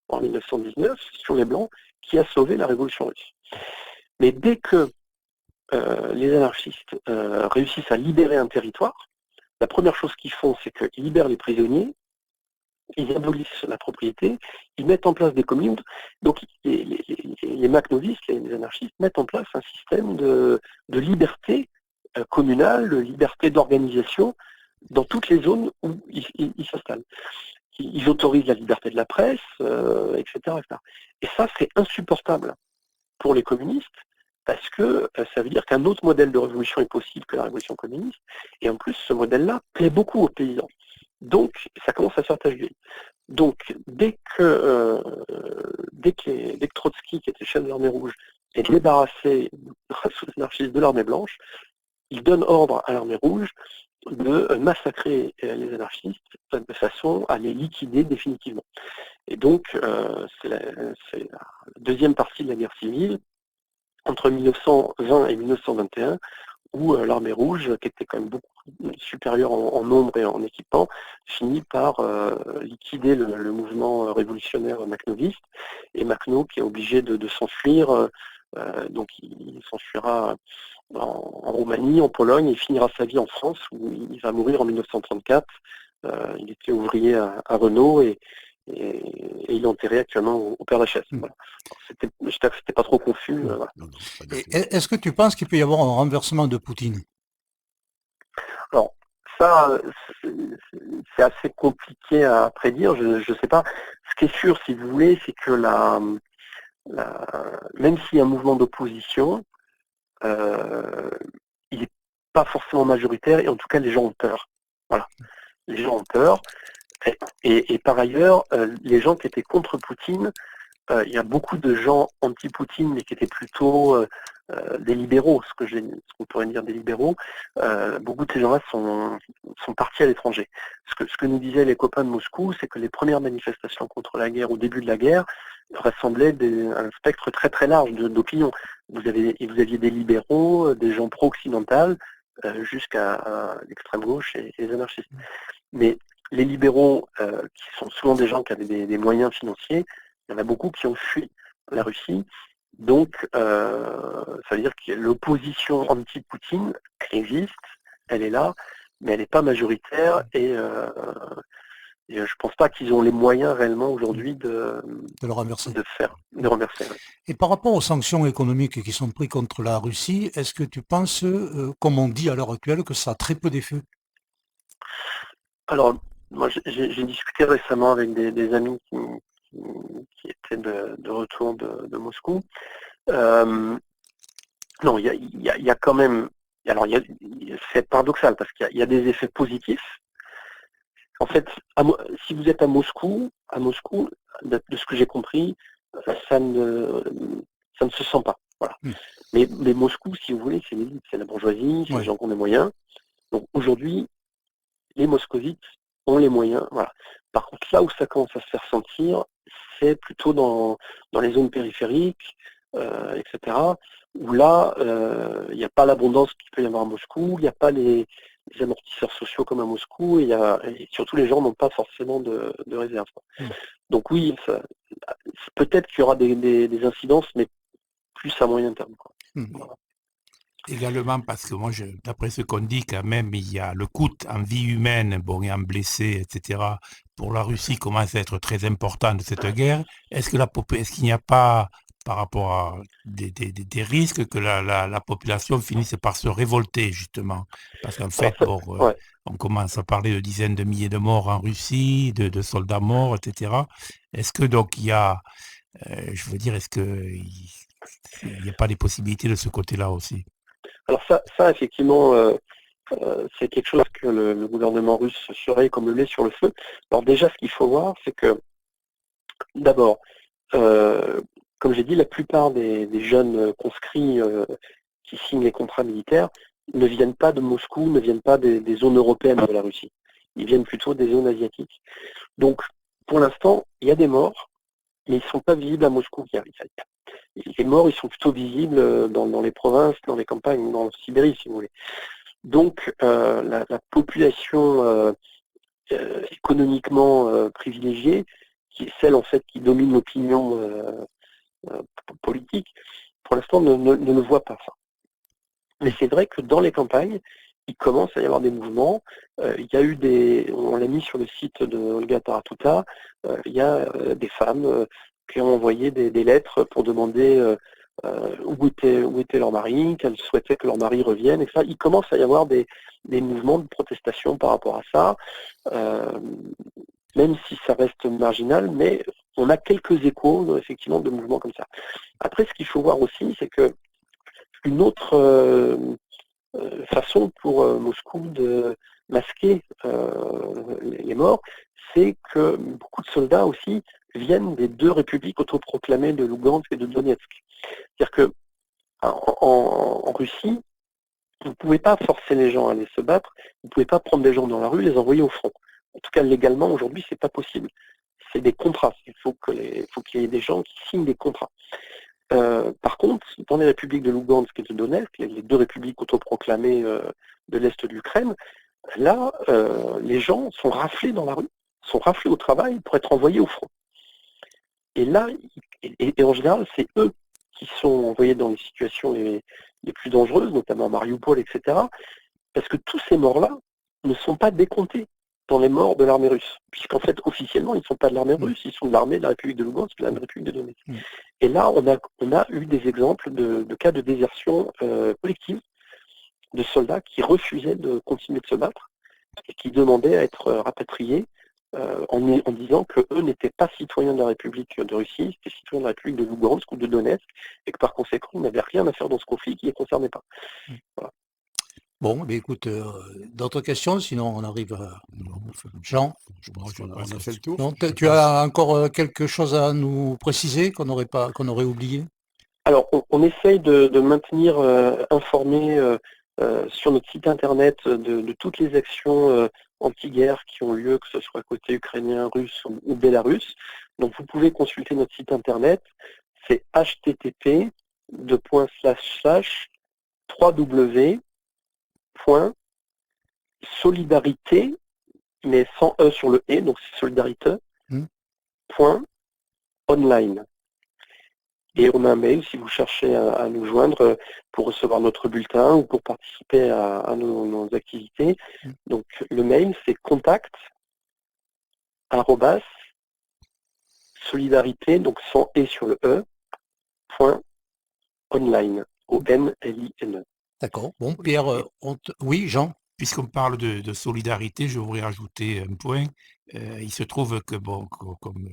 en 1919 sur les Blancs qui a sauvé la révolution russe. Mais dès que les anarchistes réussissent à libérer un territoire, la première chose qu'ils font, c'est qu'ils libèrent les prisonniers, ils abolissent la propriété, ils mettent en place des communes. Donc les makhnovistes, les anarchistes, mettent en place un système de liberté communale, de liberté d'organisation dans toutes les zones où ils s'installent. Ils autorisent la liberté de la presse, etc., etc. Et ça, c'est insupportable pour les communistes, parce que ça veut dire qu'un autre modèle de révolution est possible que la révolution communiste, et en plus, ce modèle-là plaît beaucoup aux paysans. Donc, ça commence à se faire tache d'huile. Donc, dès que Trotsky, qui était chef de l'armée rouge, est débarrassé grâce aux anarchistes de l'armée blanche, il donne ordre à l'armée rouge de massacrer les anarchistes de façon à les liquider définitivement. Et donc, c'est la deuxième partie de la guerre civile, entre 1920 et 1921, où l'armée rouge, qui était quand même beaucoup supérieure en nombre et en équipement, finit par liquider le mouvement révolutionnaire makhnoviste, et Makhno qui est obligé de s'enfuir, donc il s'enfuira en Roumanie, en Pologne, et finira sa vie en France, où il va mourir en 1934. Il était ouvrier à Renault, et il est enterré actuellement au Père-Lachaise. Voilà. J'espère que c'était pas trop confus. Voilà. Est-ce que tu penses qu'il peut y avoir un renversement de Poutine? Alors, ça, c'est assez compliqué à prédire, je ne sais pas. Ce qui est sûr, si vous voulez, c'est que même s'il y a un mouvement d'opposition, il n'est pas forcément majoritaire, et en tout cas, les gens ont peur. Voilà. les gens ont peur. Et par ailleurs, les gens qui étaient contre Poutine, il y a beaucoup de gens anti-Poutine, mais qui étaient plutôt des libéraux, ce qu'on pourrait dire des libéraux. Beaucoup de ces gens-là sont partis à l'étranger. Ce que nous disaient les copains de Moscou, c'est que les premières manifestations contre la guerre, au début de la guerre, rassemblaient un spectre très très large d'opinions. Vous aviez des libéraux, des gens pro-occidentaux, jusqu'à l'extrême gauche et les anarchistes. Mais les libéraux, qui sont souvent des gens qui avaient des moyens financiers, il y en a beaucoup qui ont fui la Russie. Donc, ça veut dire que l'opposition anti-Poutine existe, elle est là, mais elle n'est pas majoritaire et je ne pense pas qu'ils ont les moyens réellement aujourd'hui de le renverser. de renverser. Ouais. Et par rapport aux sanctions économiques qui sont prises contre la Russie, est-ce que tu penses, comme on dit à l'heure actuelle, que ça a très peu d'effet? Alors, moi, j'ai discuté récemment avec des amis qui étaient de retour de Moscou. Non, il y a quand même. Alors, c'est paradoxal parce qu'il y a des effets positifs. En fait, si vous êtes à Moscou, de ce que j'ai compris, ça ne se sent pas. Voilà. Mais Moscou, si vous voulez, c'est l'élite, c'est la bourgeoisie, c'est les gens qui ont des moyens. Donc aujourd'hui, les moscovites ont les moyens. Voilà. Par contre, là où ça commence à se faire sentir, c'est plutôt dans les zones périphériques, etc., où là, il n'y a pas l'abondance qu'il peut y avoir à Moscou, il n'y a pas les amortisseurs sociaux comme à Moscou, et surtout les gens n'ont pas forcément de réserve. Donc oui, peut-être qu'il y aura des incidences, mais plus à moyen terme. Voilà. Également parce que moi, d'après ce qu'on dit, quand même, il y a le coût en vie humaine, bon, et en blessés, etc., pour la Russie commence à être très important de cette guerre. Est-ce qu'il n'y a pas, par rapport à des risques, que la population finisse par se révolter, justement? Parce qu'en fait, on commence à parler de dizaines de milliers de morts en Russie, de soldats morts, etc. Est-ce que donc il y a, je veux dire, est-ce qu'il n'y a pas des possibilités de ce côté-là aussi? Alors ça effectivement, c'est quelque chose que le gouvernement russe surveille comme le lait sur le feu. Alors déjà, ce qu'il faut voir, c'est que, d'abord, comme j'ai dit, la plupart des jeunes conscrits qui signent les contrats militaires ne viennent pas de Moscou, ne viennent pas des zones européennes de la Russie. Ils viennent plutôt des zones asiatiques. Donc, pour l'instant, il y a des morts, mais ils ne sont pas visibles à Moscou. Les morts, ils sont plutôt visibles dans les provinces, dans les campagnes, dans la Sibérie, si vous voulez. Donc, la population économiquement privilégiée, qui est celle en fait qui domine l'opinion politique, pour l'instant ne le voit pas ça. Mais c'est vrai que dans les campagnes, il commence à y avoir des mouvements. Il y a eu on l'a mis sur le site de Olga Taratuta, il y a des femmes qui ont envoyé des lettres pour demander où était leur mari, qu'elles souhaitaient que leur mari revienne, et ça. Il commence à y avoir des mouvements de protestation par rapport à ça, même si ça reste marginal, mais on a quelques échos, effectivement, de mouvements comme ça. Après, ce qu'il faut voir aussi, c'est que une autre façon pour Moscou de masquer les morts, c'est que beaucoup de soldats aussi viennent des deux républiques autoproclamées de Lugansk et de Donetsk. C'est-à-dire que en Russie, vous ne pouvez pas forcer les gens à aller se battre, vous ne pouvez pas prendre des gens dans la rue et les envoyer au front. En tout cas, légalement, aujourd'hui, c'est pas possible. C'est des contrats. Il faut qu'il y ait des gens qui signent des contrats. Par contre, dans les républiques de Lugansk et de Donetsk, les deux républiques autoproclamées de l'Est de l'Ukraine, là, les gens sont raflés dans la rue, sont raflés au travail pour être envoyés au front. Et là, et en général, c'est eux qui sont envoyés dans les situations les plus dangereuses, notamment Mariupol, etc. Parce que tous ces morts-là ne sont pas décomptés dans les morts de l'armée russe. Puisqu'en fait, officiellement, ils ne sont pas de l'armée russe, ils sont de l'armée de la République de Lugansk, de la République de Donetsk. Et là, on a eu des exemples de cas de désertion collective de soldats qui refusaient de continuer de se battre et qui demandaient à être rapatriés en disant qu'eux n'étaient pas citoyens de la République de Russie, c'était citoyens de la République de Lugansk ou de Donetsk, et que par conséquent, ils n'avaient rien à faire dans ce conflit qui ne les concernait pas. Voilà. Bon, mais écoute, d'autres questions, sinon on arrive à Non, Jean. je pense qu'on a fait le tour. Non, tu as encore quelque chose à nous préciser qu'on aurait oublié? Alors, on essaye de maintenir informé sur notre site internet de toutes les actions anti-guerre qui ont lieu, que ce soit côté ukrainien, russe ou bélarus. Donc, vous pouvez consulter notre site internet. C'est http://www.solidarité, mais sans E sur le E, donc c'est solidarité, .online. Et on a un mail si vous cherchez à nous joindre pour recevoir notre bulletin ou pour participer à nos activités. Donc le mail c'est contact@solidarité, donc sans E sur le E, .online, O-N-L-I-N-E. D'accord. Bon, Pierre, oui, Jean? Puisqu'on parle de solidarité, je voudrais rajouter un point. Il se trouve que, bon, comme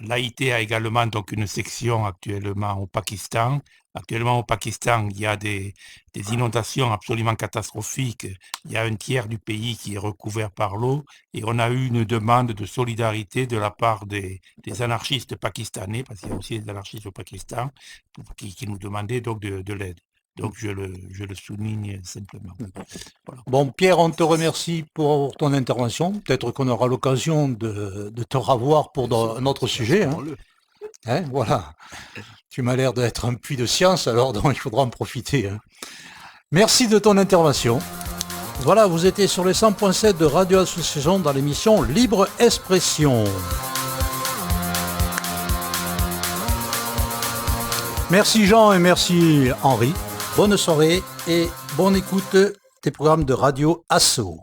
l'AIT a également donc une section actuellement au Pakistan. Actuellement au Pakistan, il y a des inondations absolument catastrophiques. Il y a un tiers du pays qui est recouvert par l'eau et on a eu une demande de solidarité de la part des anarchistes pakistanais, parce qu'il y a aussi des anarchistes au Pakistan, qui nous demandaient donc de l'aide. Donc je le souligne simplement. Voilà. Bon, Pierre, on te remercie pour ton intervention. Peut-être qu'on aura l'occasion de te revoir pour un autre sujet. Hein, voilà. Tu m'as l'air d'être un puits de science, alors donc il faudra en profiter. Hein. Merci de ton intervention. Voilà, vous étiez sur les 100.7 de Radio Association dans l'émission Libre Expression. Merci Jean et merci Henri. Bonne soirée et bonne écoute des programmes de Radio Asso.